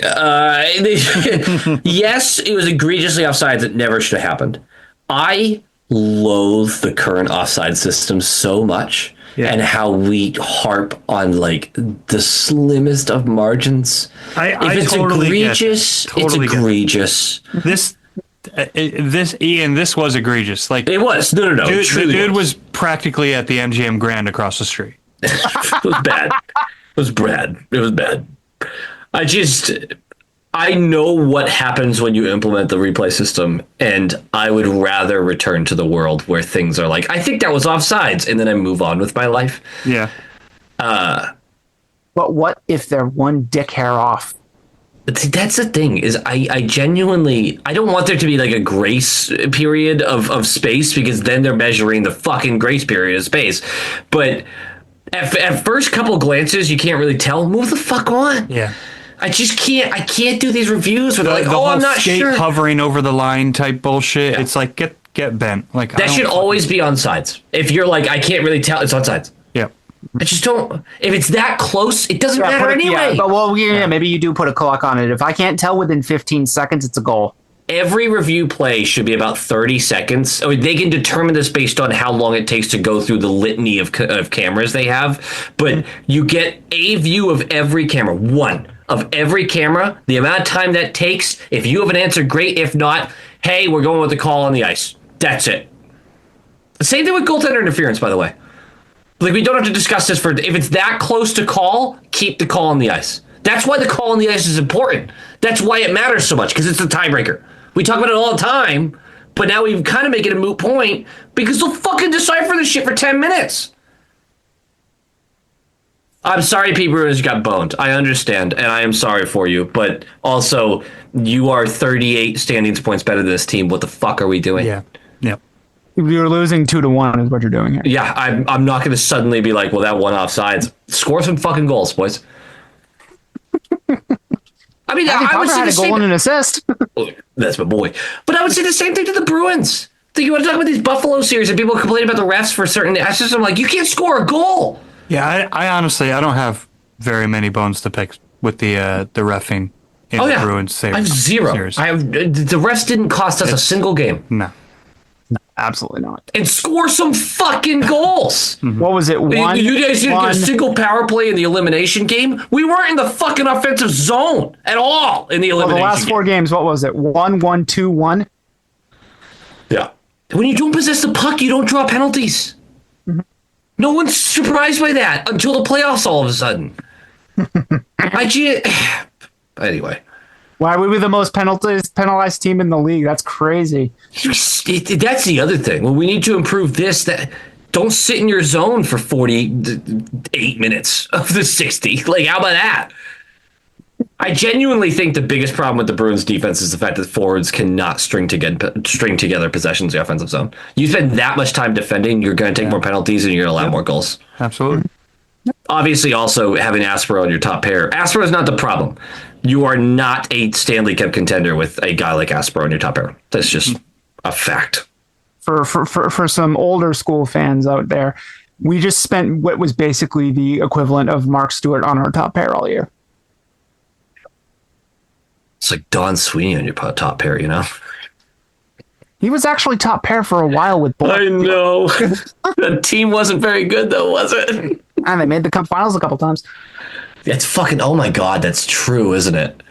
Yes, it was egregiously offsides. It never should have happened. I loathe the current offside system so much. Yeah. And how we harp on the slimmest of margins. If it's totally egregious, it's egregious. This was egregious. It was. No. The dude was practically at the MGM Grand across the street. It was bad. It was bad. I know what happens when you implement the replay system, and I would rather return to the world where things are I think that was offsides, and then I move on with my life. Yeah. But what if they're one dick hair off? That's the thing, is I genuinely, I don't want there to be a grace period of space, because then they're measuring the fucking grace period of space. But at first couple glances, you can't really tell. Move the fuck on. Yeah. I can't do these reviews where they're I'm not sure. Hovering over the line type bullshit. Yeah. It's get bent. That should always be on sides. If you're I can't really tell, it's on sides. Yeah. I just don't. If it's that close, it doesn't matter anyway. Yeah, but maybe you do put a clock on it. If I can't tell within 15 seconds, it's a goal. Every review play should be about 30 seconds. They can determine this based on how long it takes to go through the litany of cameras they have. But you get a view of every camera. One of every camera. The amount of time that takes. If you have an answer, great. If not, hey, we're going with the call on the ice. That's it. Same thing with goaltender interference, by the way. We don't have to discuss this if it's that close to call, keep the call on the ice. That's why the call on the ice is important. That's why it matters so much, because it's a tiebreaker. We talk about it all the time, but now we kind of make it a moot point because they'll fucking decipher this shit for 10 minutes. I'm sorry Pete Bruins got boned. I understand, and I am sorry for you, but also you are 38 standings points better than this team. What the fuck are we doing? Yeah. Yep. You're losing 2-1 is what you're doing here. Yeah, I'm not going to suddenly be well, that one offsides. Score some fucking goals, boys. I mean, I would say had a goal and an assist. That's my boy. But I would say the same thing to the Bruins. You want to talk about these Buffalo series and people complain about the refs for certain aspects. I'm you can't score a goal. Yeah, I honestly, I don't have very many bones to pick with the reffing in the Bruins series. I have zero. The refs didn't cost us a single game. No, absolutely not. And score some fucking goals. Mm-hmm. What was it? You guys didn't get a single power play in the elimination game. We weren't in the fucking offensive zone at all in the elimination game. The last 4 games, what was it? 1-1, 2-1? Yeah. When you don't possess the puck, you don't draw penalties. Mm-hmm. No one's surprised by that until the playoffs all of a sudden. Anyway. Why would we be the most penalized team in the league? That's crazy. That's the other thing. Well, we need to improve this. Don't sit in your zone for 48 minutes of the 60. How about that? I genuinely think the biggest problem with the Bruins defense is the fact that forwards cannot string together possessions in the offensive zone. You spend that much time defending, you're going to take more penalties and you're going to allow more goals. Absolutely. Obviously, also having Aspero on your top pair. Aspero is not the problem. You are not a Stanley Cup contender with a guy like Aspero on your top pair. That's just a fact. For some older school fans out there, We just spent what was basically the equivalent of Mark Stewart on our top pair all year. It's like Don Sweeney on your top pair, you know? He was actually top pair for a while with Bull. I know. The team wasn't very good, though, was it? And they made the cup finals a couple times. It's fucking, oh my God, that's true, isn't it?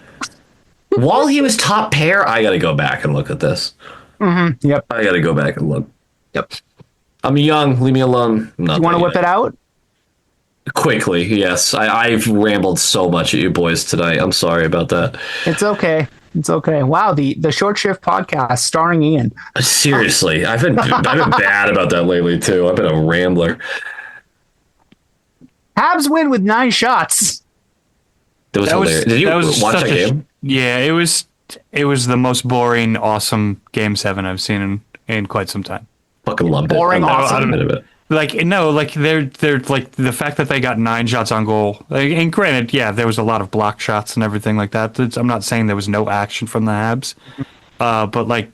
While he was top pair, I got to go back and look at this. Mm-hmm. Yep. I got to go back and look. Yep. I'm young. Leave me alone. You want to whip it out? Quickly, yes. I've rambled so much at you boys tonight. I'm sorry about that. It's okay. It's okay. Wow, the Short Shift podcast starring Ian. Seriously, I've been bad about that lately too. I've been a rambler. Habs win with 9 shots. That was hilarious. Did you watch that game? Yeah, it was the most boring, awesome Game 7 I've seen in quite some time. Fucking loved it. Boring, awesome. Like, no, like they're like the fact that they got 9 shots on goal. Like, and granted, yeah, there was a lot of block shots and everything like that. I'm not saying there was no action from the Habs, but like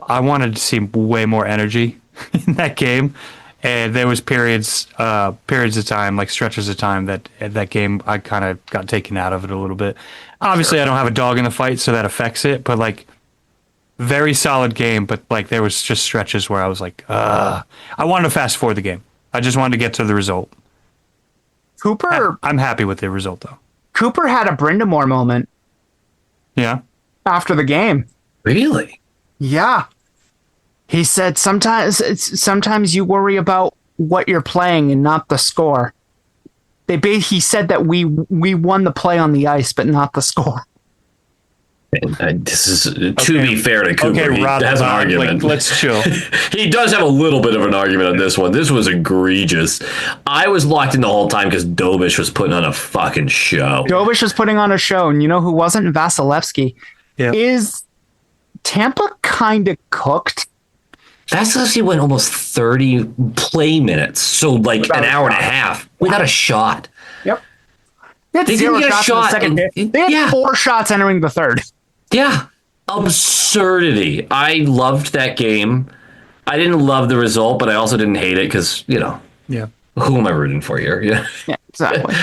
I wanted to see way more energy in that game. And there was periods of time, like stretches of time that game I kind of got taken out of it a little bit. Obviously, I don't have a dog in the fight, so that affects it. But like, very solid game. But like, there was just stretches where I was like, I wanted to fast forward the game. I just wanted to get to the result. Cooper, I'm happy with the result though. Cooper had a Brindamore moment. Yeah. After the game. Really? Yeah. He said sometimes you worry about what you're playing and not the score. He said that we won the play on the ice, but not the score. This is to be fair to Cooper. Okay, he has an argument. Like, let's chill. He does have a little bit of an argument on this one. This was egregious. I was locked in the whole time because Dobish was putting on a fucking show. Dobish was putting on a show, and you know who wasn't? Vasilevsky. Yeah. Is Tampa kind of cooked? Vasilevsky went almost 30 play minutes, so like without an hour and a half without a shot. Yep. They had They 0 didn't get a shots in the shot. second. They had 4 shots entering the third. Yeah. Absurdity. I loved that game. I didn't love the result, but I also didn't hate it because, you know, Yeah. who am I rooting for here? Yeah. Yeah, exactly.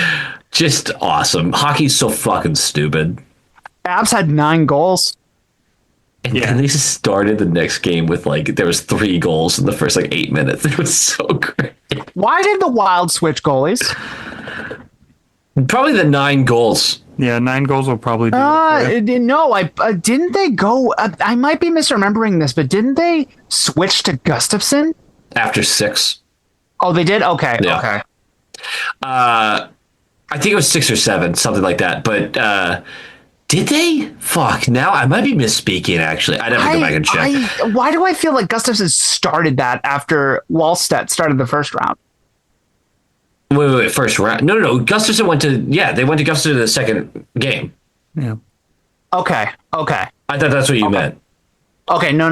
Just awesome. Hockey's so fucking stupid. Abs had 9 goals. And then they just started the next game with like there was 3 goals in the first like 8 minutes. It was so great. Why did the Wild switch goalies? Probably the 9 goals. Yeah, 9 goals will probably do it. No, didn't they go? I might be misremembering this, but didn't they switch to Gustafsson After 6. Oh, they did. Okay, Yeah. okay. I think it was 6 or 7, something like that. But did they? Fuck. Now I might be misspeaking. Actually, I'd have to go back and check. Why do I feel like Gustafsson started that after Wallstedt started the first round? Wait. First round? No. Gustafsson went to they went to Gustafsson in the second game. Yeah. Okay. I thought that's what you meant. Okay. No.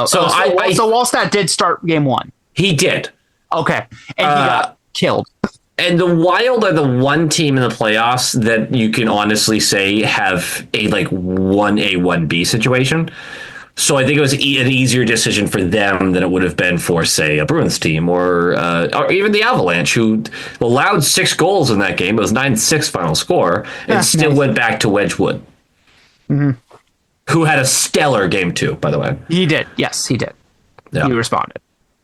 So So Wallstedt did start game 1. He did. Okay, and he got killed. And the Wild are the one team in the playoffs that you can honestly say have a like 1A, 1B situation. So I think it was an easier decision for them than it would have been for, say, a Bruins team or even the Avalanche, who allowed 6 goals in that game. It was 9-6 final score, and still went back to Wedgwood, who had a stellar game 2, by the way. He did. Yes, he did. Yeah. He responded.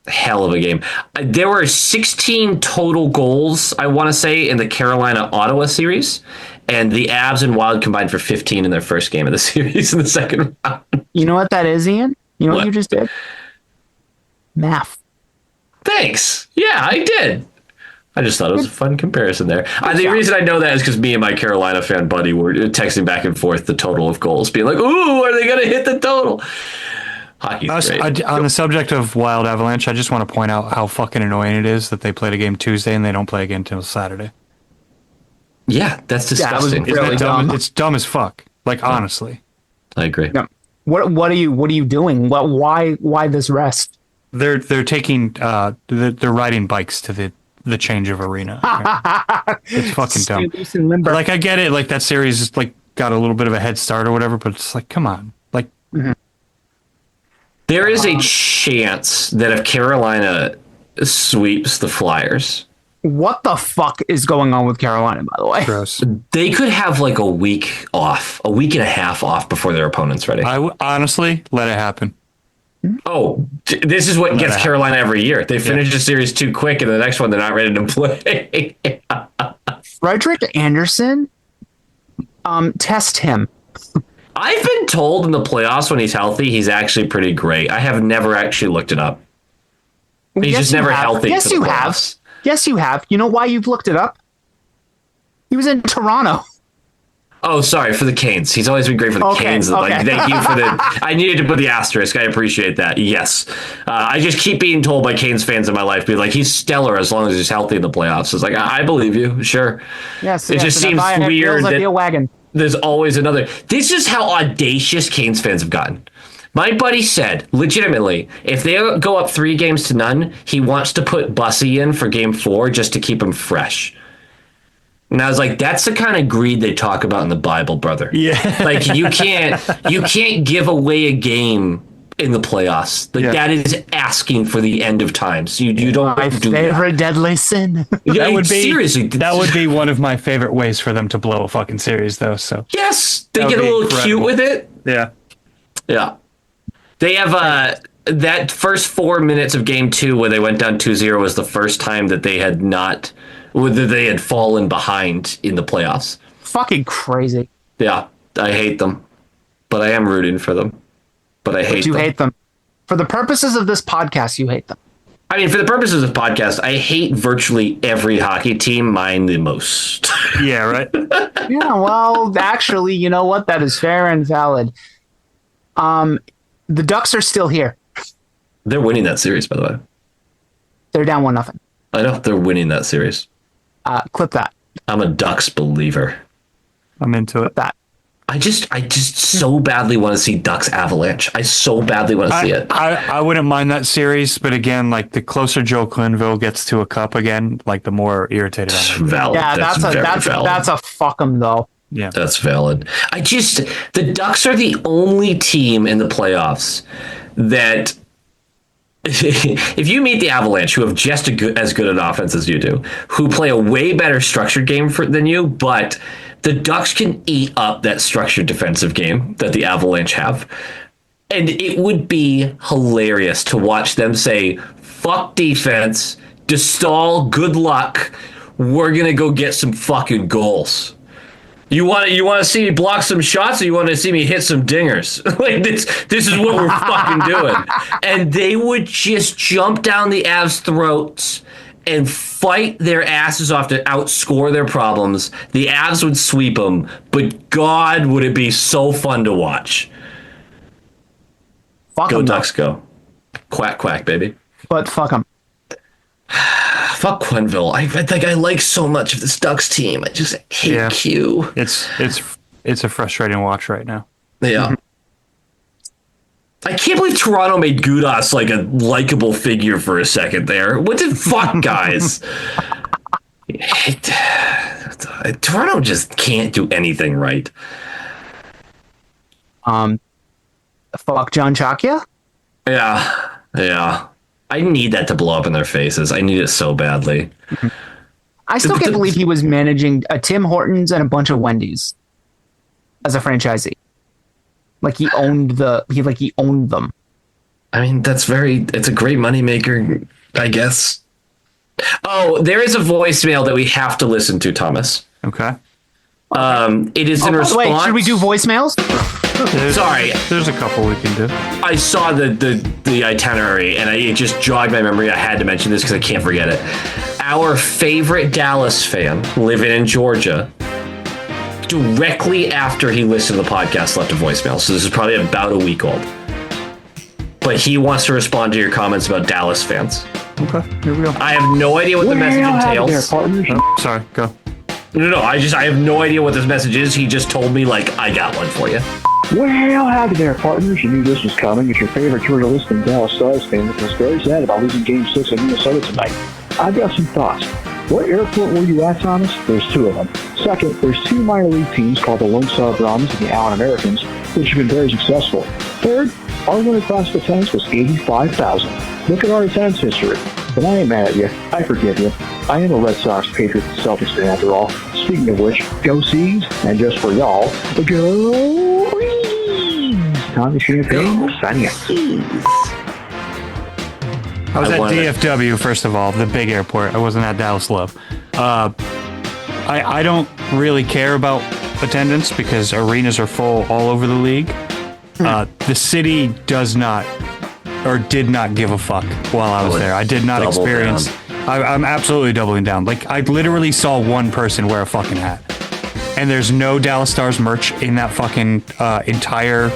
Hell of a game. There were 16 total goals, I want to say, in the Carolina-Ottawa series, and the Avs and Wild combined for 15 in their first game of the series in the second round. You know what that is, Ian? You know what you just did? Math. Thanks. Yeah, I did. I just thought it was a fun comparison there. The reason I know that is because me and my Carolina fan buddy were texting back and forth the total of goals, being like, ooh, are they going to hit the total? Hockey's great. On the subject of Wild Avalanche, I just want to point out how fucking annoying it is that they played a game Tuesday and they don't play again until Saturday. Yeah, that's disgusting. Yeah, really dumb. It's dumb as fuck. Like, honestly. I agree. Yeah. What are you doing? Why this rest? They're taking they're riding bikes to the change of arena. It's fucking dumb. Like, I get it. Like, that series is like got a little bit of a head start or whatever, but it's like, come on. Like, there is a chance that if Carolina sweeps the Flyers. What the fuck is going on with Carolina, by the way? Gross. They could have like a week and a half off before their opponent's ready. Honestly, let it happen. This is what gets Carolina every year. They finish the series too quick, and the next one they're not ready to play. Frederick Anderson, test him. I've been told in the playoffs when he's healthy, he's actually pretty great. I have never actually looked it up. He's just never healthy. Yes, you have. Yes, you have. You know why you've looked it up? He was in Toronto. Oh, sorry, for the Canes. He's always been great for the Canes. Okay. Like, thank you for the... I needed to put the asterisk. I appreciate that. Yes. I just keep being told by Canes fans in my life, be like, he's stellar as long as he's healthy in the playoffs. It's like, I believe you. Sure. Yes. It just seems weird that there's always another... This is how audacious Canes fans have gotten. My buddy said, legitimately, if they go up 3-0, he wants to put Bussy in for game 4 just to keep him fresh. And I was like, that's the kind of greed they talk about in the Bible, brother. Yeah. Like you can't give away a game in the playoffs. Like that is asking for the end of times. You don't my do favorite deadly sin. That would be seriously. That would be one of my favorite ways for them to blow a fucking series, though. So yes, they that get a little incredible. cute with it. Yeah. Yeah. They have that first 4 minutes of game 2 where they went down 2-0 was the first time that they had not, whether they had fallen behind in the playoffs. Fucking crazy. Yeah, I hate them, but I am rooting for them. But I hate them. You hate them. For the purposes of this podcast, you hate them. I mean, for the purposes of podcast, I hate virtually every hockey team, mine the most. Yeah, right? Yeah, well, actually, you know what? That is fair and valid. The Ducks are still here. They're winning that series, by the way. They're down 1-0. I know they're winning that series. Clip that. I'm a Ducks believer. I'm into it. That. I just so badly want to see Ducks Avalanche. I so badly want to see it. I wouldn't mind that series, but again, like the closer Joe Quenneville gets to a cup again, like the more irritated I'm. Valid. Yeah, that's a fuck 'em though. Yeah, that's valid. The Ducks are the only team in the playoffs that if you meet the Avalanche, who have just as good an offense as you do, who play a way better structured game than you, but the Ducks can eat up that structured defensive game that the Avalanche have. And it would be hilarious to watch them say, fuck defense, DeStall, good luck, we're going to go get some fucking goals. You want to see me block some shots, or you want to see me hit some dingers? Like this is what we're fucking doing. And they would just jump down the Avs' throats and fight their asses off to outscore their problems. The Avs would sweep them, but God, would it be so fun to watch. Fuck go 'em Ducks, go. Quack, quack, baby. But fuck them. Fuck Quenneville. I like so much of this Ducks team. I just hate Q. It's a frustrating watch right now. Yeah. I can't believe Toronto made Gudas like a likable figure for a second there. What the fuck, guys? Toronto just can't do anything right. Fuck John Chakya? Yeah. I need that to blow up in their faces. I need it so badly. I still can't believe he was managing a Tim Hortons and a bunch of Wendy's as a franchisee. Like he owned them. I mean, it's a great moneymaker, I guess. Oh, there is a voicemail that we have to listen to, Thomas. Okay. It is in response. Wait, should we do voicemails? Sorry. There's a couple we can do. I saw the itinerary, and it just jogged my memory. I had to mention this because I can't forget it. Our favorite Dallas fan living in Georgia, directly after he listened to the podcast, left a voicemail. So this is probably about a week old. But he wants to respond to your comments about Dallas fans. Okay, here we go. I have no idea what the message entails. Oh, sorry, go. No, I have no idea what this message is. He just told me, I got one for you. Well, howdy there, partners. You knew this was coming. It's your favorite Georgia listening Dallas Stars fan that was very sad about losing Game 6 in Minnesota tonight. I've got some thoughts. What airport were you at, Thomas? There's 2 of them. Second, there's 2 minor league teams called the Lone Star Brahms and the Allen Americans, which have been very successful. Third, our winter class of attendance was 85,000. Look at our attendance history. But I ain't mad at you. I forgive you. I am a Red Sox, Patriots, and Celtics fan after all. Speaking of which, go Seas, and just for y'all, go Reeds! Tommy Champagne, signing out. I was at DFW, first of all, the big airport. I wasn't at Dallas Love. I don't really care about attendance because arenas are full all over the league. The city does not, or did not give a fuck while I was there. I did not experience... I'm absolutely doubling down. Like, I literally saw one person wear a fucking hat. And there's no Dallas Stars merch in that fucking entire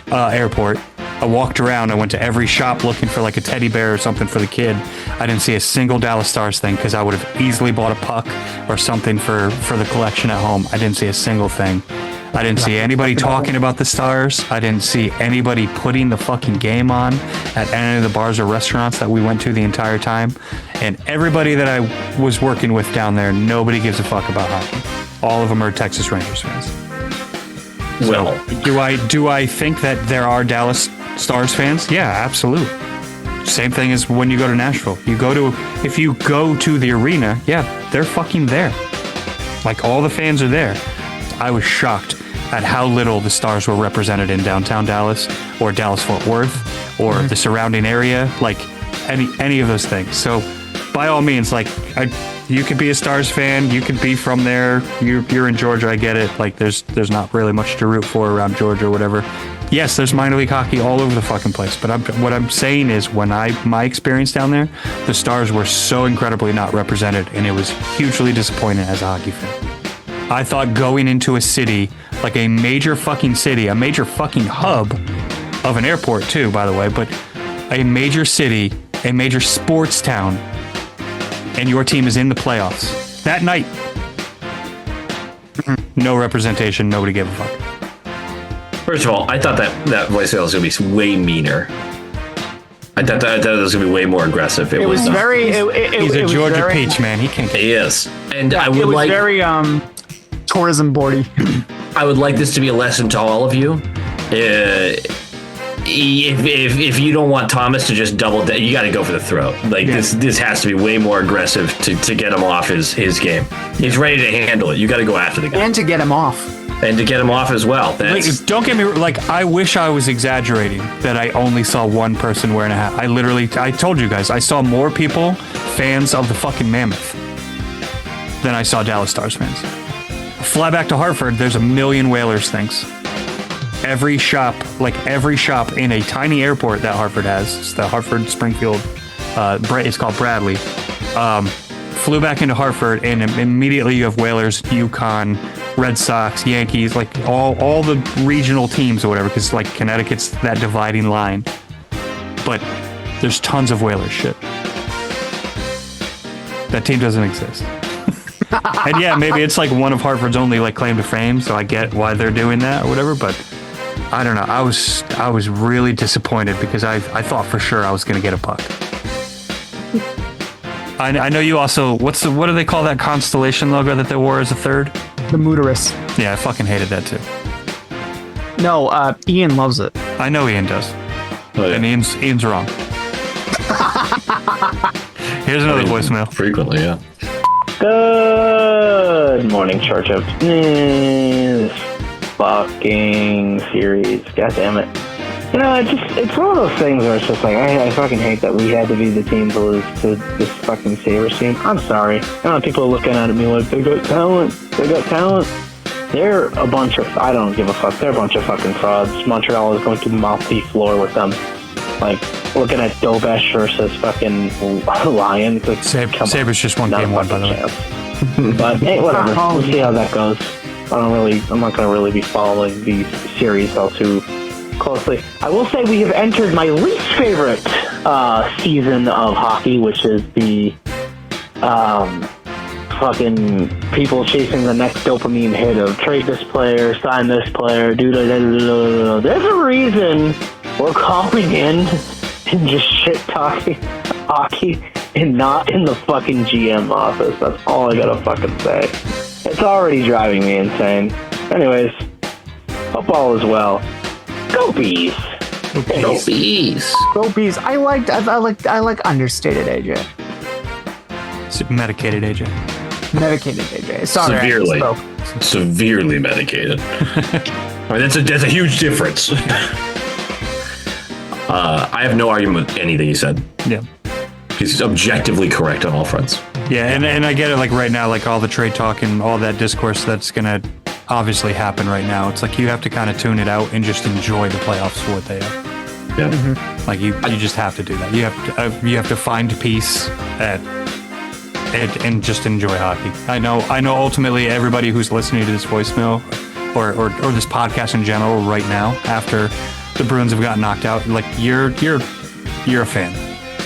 airport. I walked around. I went to every shop looking for like a teddy bear or something for the kid. I didn't see a single Dallas Stars thing because I would have easily bought a puck or something for the collection at home. I didn't see a single thing. I didn't see anybody talking about the Stars. I didn't see anybody putting the fucking game on at any of the bars or restaurants that we went to the entire time. And everybody that I was working with down there, nobody gives a fuck about hockey. All of them are Texas Rangers fans. Well, So, do I think that there are Dallas Stars fans? Yeah, absolutely. Same thing as when you go to Nashville. If you go to the arena, yeah, they're fucking there. Like, all the fans are there. I was shocked at how little the Stars were represented in downtown Dallas or Dallas-Fort Worth or the surrounding area, like any of those things. So, by all means, like, you could be a Stars fan, you could be from there, you're in Georgia, I get it. Like, there's not really much to root for around Georgia or whatever. Yes, there's minor league hockey all over the fucking place, but what I'm saying is my experience down there, the Stars were so incredibly not represented, and it was hugely disappointing as a hockey fan. I thought going into a city, like a major fucking city, a major fucking hub of an airport too, by the way, but a major city, a major sports town, and your team is in the playoffs. That night, no representation, nobody gave a fuck. first of all, I thought that voicemail was going to be way meaner. I thought it was going to be way more aggressive. It was very... He's a Georgia peach, man. He can't get... He is. And I would it was like... very tourism boardy. I would like this to be a lesson to all of you. If you don't want Thomas to just double down, you got to go for the throat. Like this has to be way more aggressive to get him off his game. He's ready to handle it. You got to go after the guy and to get him off. And to get him off as well. Like, don't get me like. I wish I was exaggerating that I only saw one person wearing a hat. I told you guys, I saw more people fans of the fucking Mammoth than I saw Dallas Stars fans. Fly back to Hartford. There's a million Whalers things. Every shop in a tiny airport that Hartford has, it's the Hartford Springfield, it's called Bradley, flew back into Hartford, and immediately you have Whalers, Yukon, Red Sox, Yankees, like all the regional teams or whatever, because like Connecticut's that dividing line. But there's tons of Whalers shit. That team doesn't exist. And yeah, maybe it's like one of Hartford's only like claim to fame, so I get why they're doing that or whatever, but I don't know. I was really disappointed because I thought for sure I was going to get a puck. I know you also, what do they call that constellation logo that they wore as a third? The Mooterus. Yeah, I fucking hated that too. No, Ian loves it. I know Ian does. Oh, yeah. And Ian's wrong. Here's another voicemail. Frequently, yeah. Good morning, Church of this fucking series. God damn it. You know, it's one of those things where it's just like, I fucking hate that we had to be the team to lose to this fucking Sabres team. I'm sorry. I know people are looking at me like, they got talent. They're a bunch of, I don't give a fuck. They're a bunch of fucking frauds. Montreal is going to mop the floor with them. Like, looking at Dobesh versus fucking Lions. Like, Sabres just won game one, by the way. But hey, whatever. We'll see how that goes. I'm not going to really be following the series all too closely. I will say we have entered my least favorite season of hockey, which is the fucking people chasing the next dopamine hit of trade this player, sign this player, do. There's a reason we're calling in and just shit talking hockey and not in the fucking GM office. That's all I gotta fucking say. It's already driving me insane. Anyways, hope all is well. Go Bees! Trophies. Trophies. I like understated AJ. Medicated AJ. Medicated AJ. Sorry, I Severely. misspoke. Severely medicated. I mean, that's a huge difference. I have no argument with anything he said. Yeah. He's objectively correct on all fronts. Yeah, and I get it, like right now, like all the trade talk and all that discourse that's gonna obviously happen right now. It's like you have to kind of tune it out and just enjoy the playoffs for what they are. Yeah. Mm-hmm. Like you just have to do that. You have to find peace and just enjoy hockey. I know ultimately everybody who's listening to this voicemail or this podcast in general right now, after the Bruins have gotten knocked out, like you're a fan.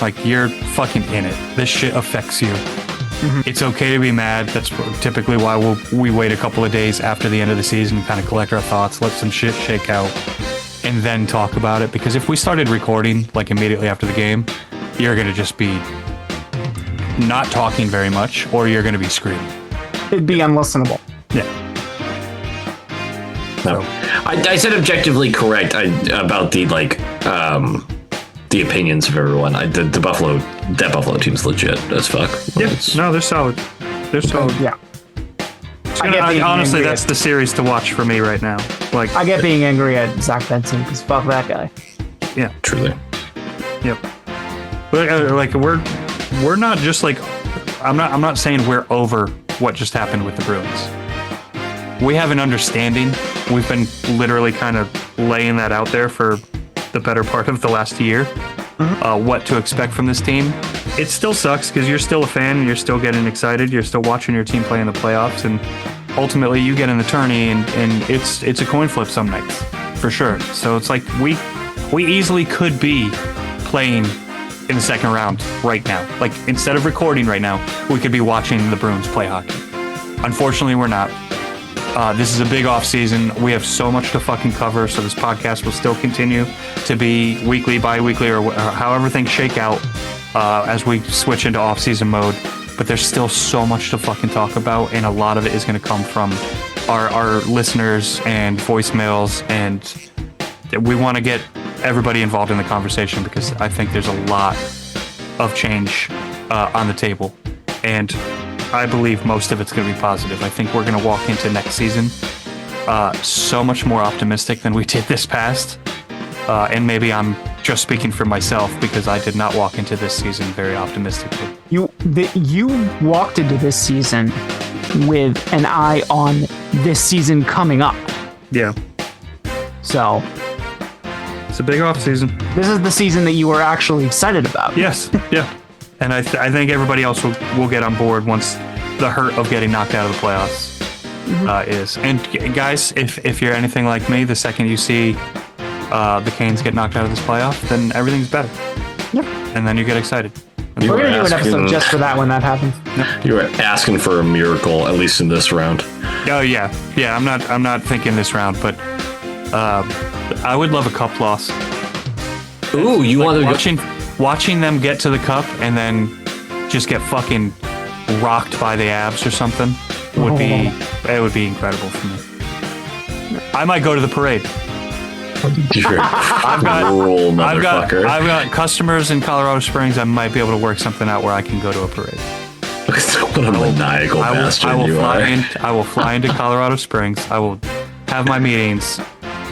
Like you're fucking in it. This shit affects you. Mm-hmm. It's okay to be mad. That's typically why we wait a couple of days after the end of the season and kind of collect our thoughts, let some shit shake out, and then talk about it. Because if we started recording like immediately after the game, you're gonna just be not talking very much, or you're gonna be screaming. It'd be unlistenable. Yeah. No. I said objectively correct about the the opinions of everyone. That Buffalo team's legit as fuck. Yeah. No, they're solid. They're solid. Yeah. Honestly, that's the series to watch for me right now. Like I get being angry at Zach Benson because fuck that guy. Yeah. Truly. Yep. But like we're not just like I'm not saying we're over what just happened with the Bruins. We have an understanding. We've been literally kind of laying that out there for the better part of the last year. Mm-hmm. What to expect from this team. It still sucks because you're still a fan and you're still getting excited. You're still watching your team play in the playoffs, and ultimately you get in the tourney and it's a coin flip some nights for sure. So it's like we easily could be playing in the second round right now. Like instead of recording right now, we could be watching the Bruins play hockey. Unfortunately, we're not. This is a big off season. We have so much to fucking cover, so this podcast will still continue to be weekly, bi-weekly, or however things shake out as we switch into off season mode. But there's still so much to fucking talk about, and a lot of it is going to come from our listeners and voicemails, and we want to get everybody involved in the conversation because I think there's a lot of change on the table, and I believe most of it's going to be positive. I think we're going to walk into next season so much more optimistic than we did this past. And maybe I'm just speaking for myself because I did not walk into this season very optimistically. You walked into this season with an eye on this season coming up. Yeah. So it's a big off season. This is the season that you were actually excited about. Yes. Yeah. And I think everybody else will get on board once the hurt of getting knocked out of the playoffs is. And guys, if you're anything like me, the second you see the Canes get knocked out of this playoff, then everything's better. Yep. And then you get excited. We're going to do an episode just for that when that happens. Yep. You were asking for a miracle, at least in this round. Oh yeah. Yeah, I'm not thinking this round, but I would love a cup loss. Ooh, you want to watching them get to the cup and then just get fucking rocked by the Abs or something would be incredible for me. I might go to the parade. I've got customers in Colorado Springs. I might be able to work something out where I can go to a parade. What a maniacal bastard you are. I will fly into Colorado Springs. I will have my meetings,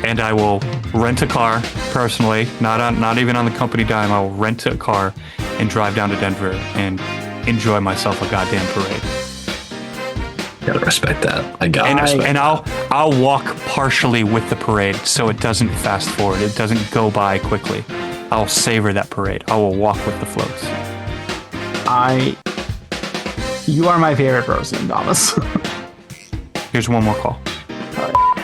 and I will rent a car personally, not even on the company dime. I will rent a car and drive down to Denver and enjoy myself a goddamn parade. Gotta respect that. And I'll walk partially with the parade so it doesn't fast forward. It doesn't go by quickly. I'll savor that parade. I will walk with the floats. You are my favorite person, Thomas. Here's one more call.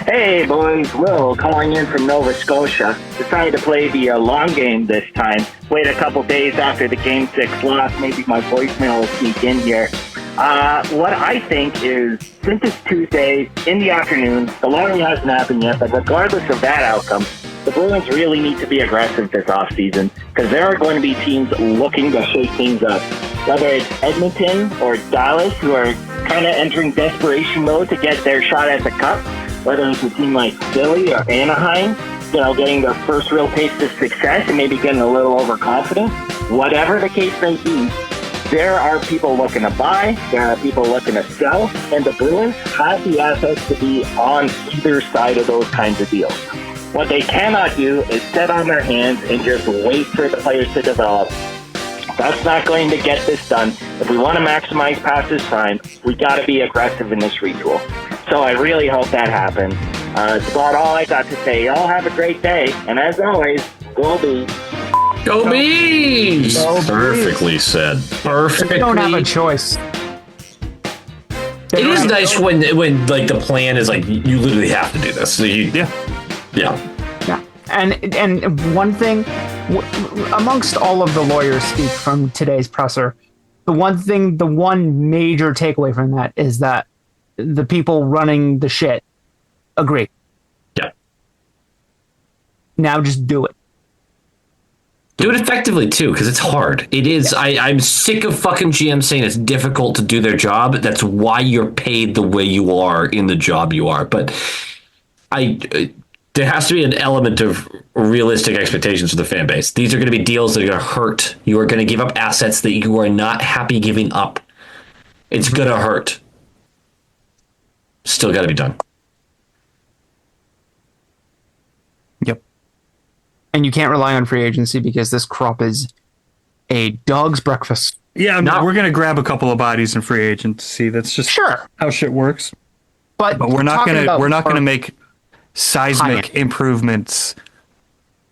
Hey boys, Will calling in from Nova Scotia. Decided to play the long game this time. Wait a couple days after the Game 6 loss. Maybe my voicemail will sneak in here. What I think is, since it's Tuesday in the afternoon, the lottery hasn't happened yet, but regardless of that outcome, the Bruins really need to be aggressive this offseason because there are going to be teams looking to shake things up. Whether it's Edmonton or Dallas, who are kind of entering desperation mode to get their shot at the cup, whether it's a team like Philly or Anaheim, getting their first real taste of success and maybe getting a little overconfident. Whatever the case may be, there are people looking to buy, there are people looking to sell, and the Bruins have the assets to be on either side of those kinds of deals. What they cannot do is sit on their hands and just wait for the players to develop. That's not going to get this done. If we want to maximize passes time, we got to be aggressive in this retool. So I really hope that happens. It's about all I got to say. Y'all have a great day. And as always, go Bees. Go Bees! Go Bees. Perfectly said. Perfectly. They don't have a choice. It is nice when like the plan is like you literally have to do this. So yeah. Yeah. And one thing, amongst all of the lawyers speak from today's presser, the one major takeaway from that is that the people running the shit agree. Yeah. Now just do it. Do it effectively too, because it's hard. It is. Yeah. I'm sick of fucking GM saying it's difficult to do their job. That's why you're paid the way you are in the job you are. But there has to be an element of realistic expectations for the fan base. These are going to be deals that are going to hurt. You are going to give up assets that you are not happy giving up. It's going to hurt. Still got to be done. Yep. And you can't rely on free agency because this crop is a dog's breakfast. Yeah, we're going to grab a couple of bodies in free agency. That's just how shit works. But we're not going to make seismic improvements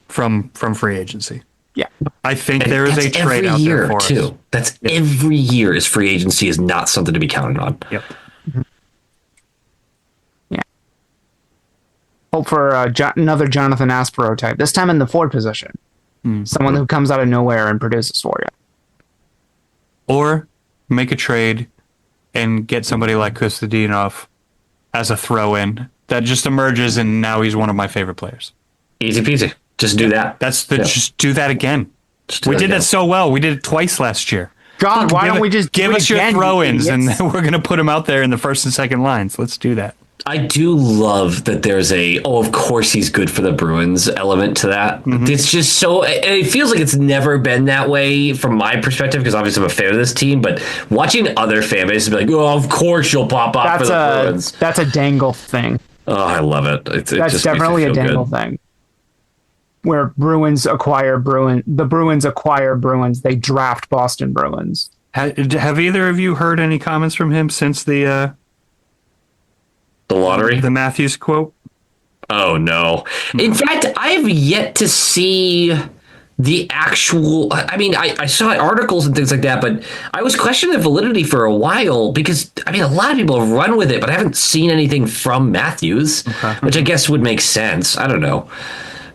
from free agency. Yeah. I think there is a trade out there for us. That's every year is free agency is not something to be counted on. Yep. Yeah. Hope for another Jonathan Aspero type, this time in the forward position. Someone who comes out of nowhere and produces for you. Or make a trade and get somebody like Kostadinov as a throw-in that just emerges, and now he's one of my favorite players. Easy peasy. Just do that. Just do that again. We did that so well. We did it twice last year. God, why don't we just give us your throw-ins, and then we're going to put them out there in the first and second lines. Let's do that. I do love that there's of course he's good for the Bruins element to that. Mm-hmm. It's just so, it feels like it's never been that way from my perspective, because obviously I'm a fan of this team, but watching other fan bases be like, oh, of course you'll pop up for the Bruins. That's a dangle thing. Oh, I love it. That's just definitely a dangle thing. Where Bruins acquire the Bruins acquire Bruins, they draft Boston Bruins. Have either of you heard any comments from him since the lottery? The Matthews quote? Oh, no. In fact, I have yet to see the actual... I mean, I saw articles and things like that, but I was questioning the validity for a while because, I mean, a lot of people have run with it, but I haven't seen anything from Matthews, which I guess would make sense. I don't know.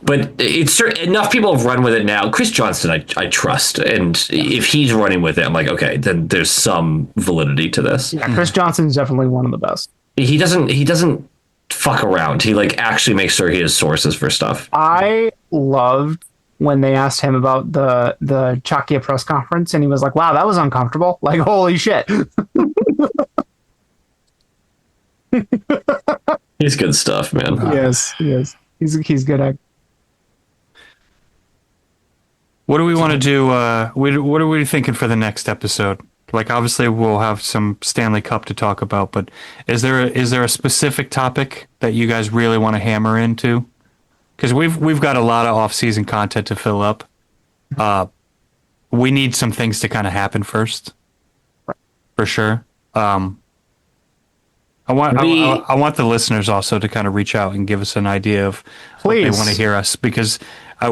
But it's enough people have run with it now. Chris Johnston, I trust. And if he's running with it, I'm like, okay, then there's some validity to this. Yeah, Chris Johnston's definitely one of the best. He doesn't fuck around. He actually makes sure he has sources for stuff. I loved when they asked him about the Chakia press conference, and he was like, wow, that was uncomfortable. Like, holy shit. He's good stuff, man. Yes, he is. He's good at. What do we want to do? What are we thinking for the next episode? Like, obviously, we'll have some Stanley Cup to talk about, but is there a specific topic that you guys really want to hammer into? Because we've got a lot of off-season content to fill up. We need some things to kind of happen first, for sure. I want the listeners also to kind of reach out and give us an idea of what they want to hear us, because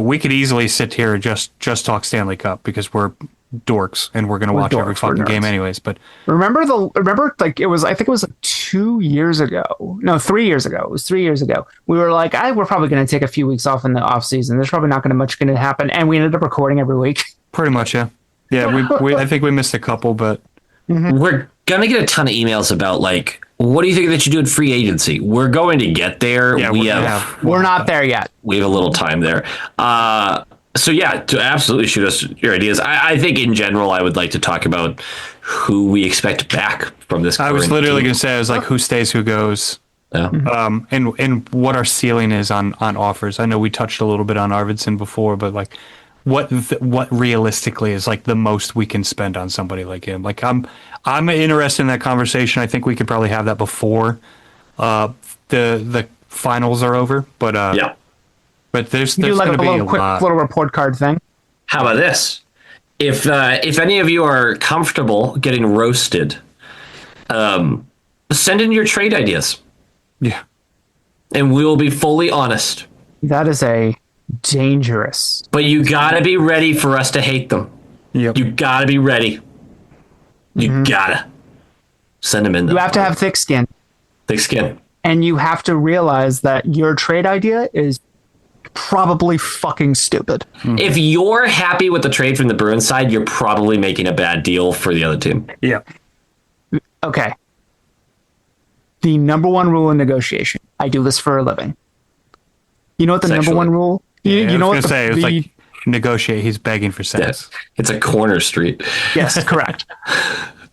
we could easily sit here and just talk Stanley Cup because we're dorks and we're going to watch every fucking game anyways. But remember like I think it was 2 years ago. No, 3 years ago. It was 3 years ago. We were like, we're probably going to take a few weeks off in the off season. There's probably not much going to happen. And we ended up recording every week. Pretty much. Yeah. Yeah. We I think we missed a couple, but we're going to get a ton of emails about like, what do you think that you do in free agency? We're going to get there. Yeah, we're not there yet. We have a little time there. So yeah, to absolutely shoot us your ideas. I think in general, I would like to talk about who we expect back from this. I was literally going to say, I was like, who stays, who goes. Yeah. And what our ceiling is on offers. I know we touched a little bit on Arvidsson before, but like what realistically is like the most we can spend on somebody like him. Like I'm interested in that conversation. I think we could probably have that before the finals are over. But Yeah. but there's Do like going a to be little a quick lot. little report card thing. How about this? If any of you are comfortable getting roasted, send in your trade ideas, Yeah. and we will be fully honest. That is a dangerous. But you gotta be ready for us to hate them. Yep. You gotta be ready. You gotta send them in. You have to have thick skin, thick skin. and you have to realize that your trade idea is probably fucking stupid. If you're happy with the trade from the Bruins side, you're probably making a bad deal for the other team. Yeah. Okay. The number one rule in negotiation. I do this for a living. You know what the number Sexually. one rule? Yeah, You know I what was the, gonna say it was the- like negotiate. He's begging for sex. Yes. It's a corner street. Yes, correct.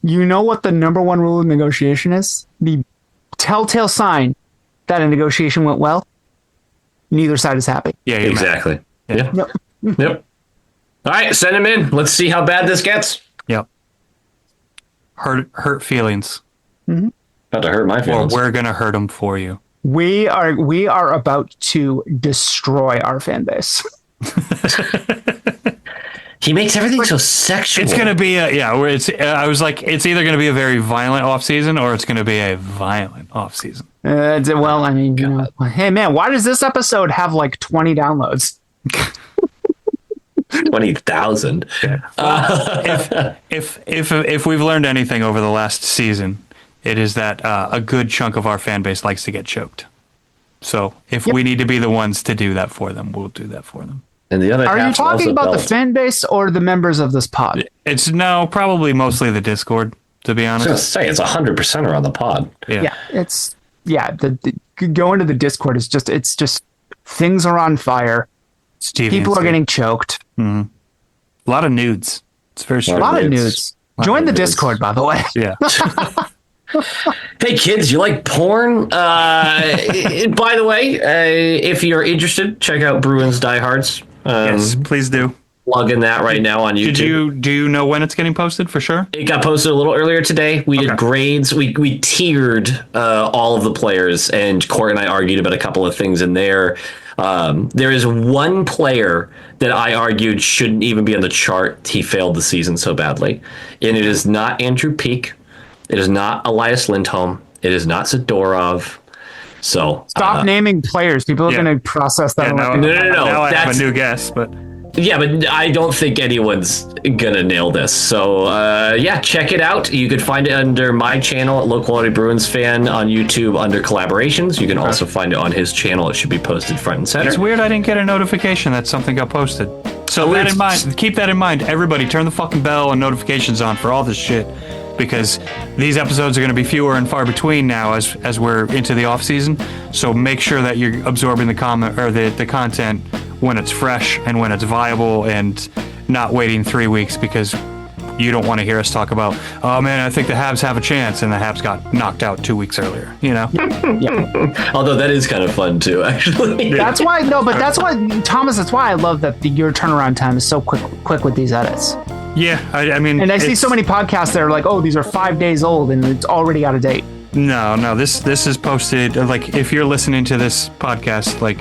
You know what the number one rule of negotiation is? The telltale sign that a negotiation went well. Neither side is happy. Yeah. you're mad. Exactly. Yeah. Yep. Yep. All right, send them in. Let's see how bad this gets. Yep. Hurt feelings. About to hurt my Or feelings. we're gonna hurt them for you. We are about to destroy our fan base. He makes everything so sexual. It's gonna be where it's. I was like, it's either gonna be a very violent off season or it's gonna be a violent off season. Well, I mean, you know, hey man, why does this episode have like 20 downloads? 20,000. If we've learned anything over the last season, it is that a good chunk of our fan base likes to get choked. So if we need to be the ones to do that for them, we'll do that for them. And the other Are you half talking also about the belt. fan base or the members of this pod? It's probably mostly the Discord, to be I was gonna honest. say it's 100% around the pod. Yeah, it's the going to the Discord is just things are on fire. It's deviancy. People are getting choked. a lot of nudes. It's very A strange. lot of nudes. nudes. Join the nudes. Discord, by the way. Yeah. Hey kids, you like porn? By the way, if you're interested, check out Bruins Diehards. Yes, please do. Plugging that right now on YouTube. Do you know when it's getting posted for sure? It got posted a little earlier today. We did grades. We tiered all of the players, and Corey and I argued about a couple of things in there. There is one player that I argued shouldn't even be on the chart. He failed the season so badly. And it is not Andrew Peak. It is not Elias Lindholm. It is not Zadorov. So Stop naming players. People are going to process that. Yeah, one. No. Now I have That's- a new guess, but yeah, but I don't think anyone's gonna nail this. So check it out. You could find it under my channel at Low Quality Bruins Fan on YouTube under collaborations. You can also find it on his channel. It should be posted front and center. it's weird I didn't get a notification that something got posted. So that in mind, keep that in mind. Everybody, turn the fucking bell and notifications on for all this shit, because these episodes are going to be fewer and far between now as we're into the off season. So make sure that you're absorbing the comment or the content when it's fresh and when it's viable, and not waiting 3 weeks because you don't want to hear us talk about, oh man, I think the Habs have a chance, and the Habs got knocked out 2 weeks earlier. You know? Although that is kind of fun too, actually. That's why, that's why, Thomas, that's why I love that your turnaround time is so quick with these edits. Yeah, I mean, And I see it's- so many podcasts that are like, oh, these are 5 days old and it's already out of date. No, this is posted, like, if you're listening to this podcast, like,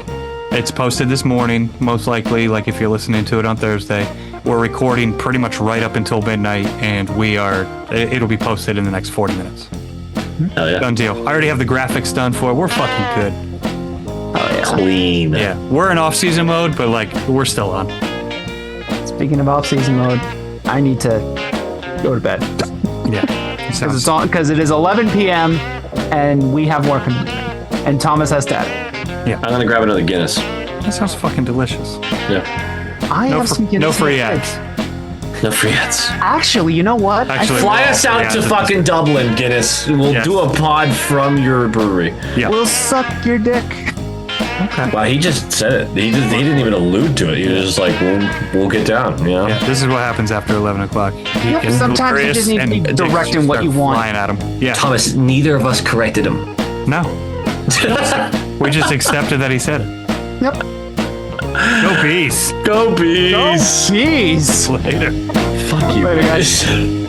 it's posted this morning, most likely. Like, if you're listening to it on Thursday, we're recording pretty much right up until midnight, and it'll be posted in the next 40 minutes. Hell yeah. Done deal. I already have the graphics done for it. We're fucking good. Clean. Yeah, we're in off-season mode, but, like, we're still on. Speaking of off-season mode, I need to go to bed. Yeah. Because it is 11 p.m. and we have work in the morning. And Thomas has to edit. I'm gonna grab another Guinness. That sounds fucking delicious. Yeah. I have some Guinness No free in the ads. fridge. No free ads. Actually, you know what? Actually, Fly well, us out yeah, to that's- fucking Dublin, Guinness. We'll Yes. do a pod from your brewery. Yeah. We'll suck your dick. Okay. Wow, he just said it. He didn't even allude to it. He was just like, we'll get down, you know? Yeah, this is what happens after 11 o'clock. He Yep, gets sometimes you delirious just need to and be addictions directing what start you want. Flying at him. Yeah. Thomas, neither of us corrected him. No. We just accepted that he said it. Yep. Go Bees. Go Bees. Jeez. Later. Fuck you Later, guys. guys.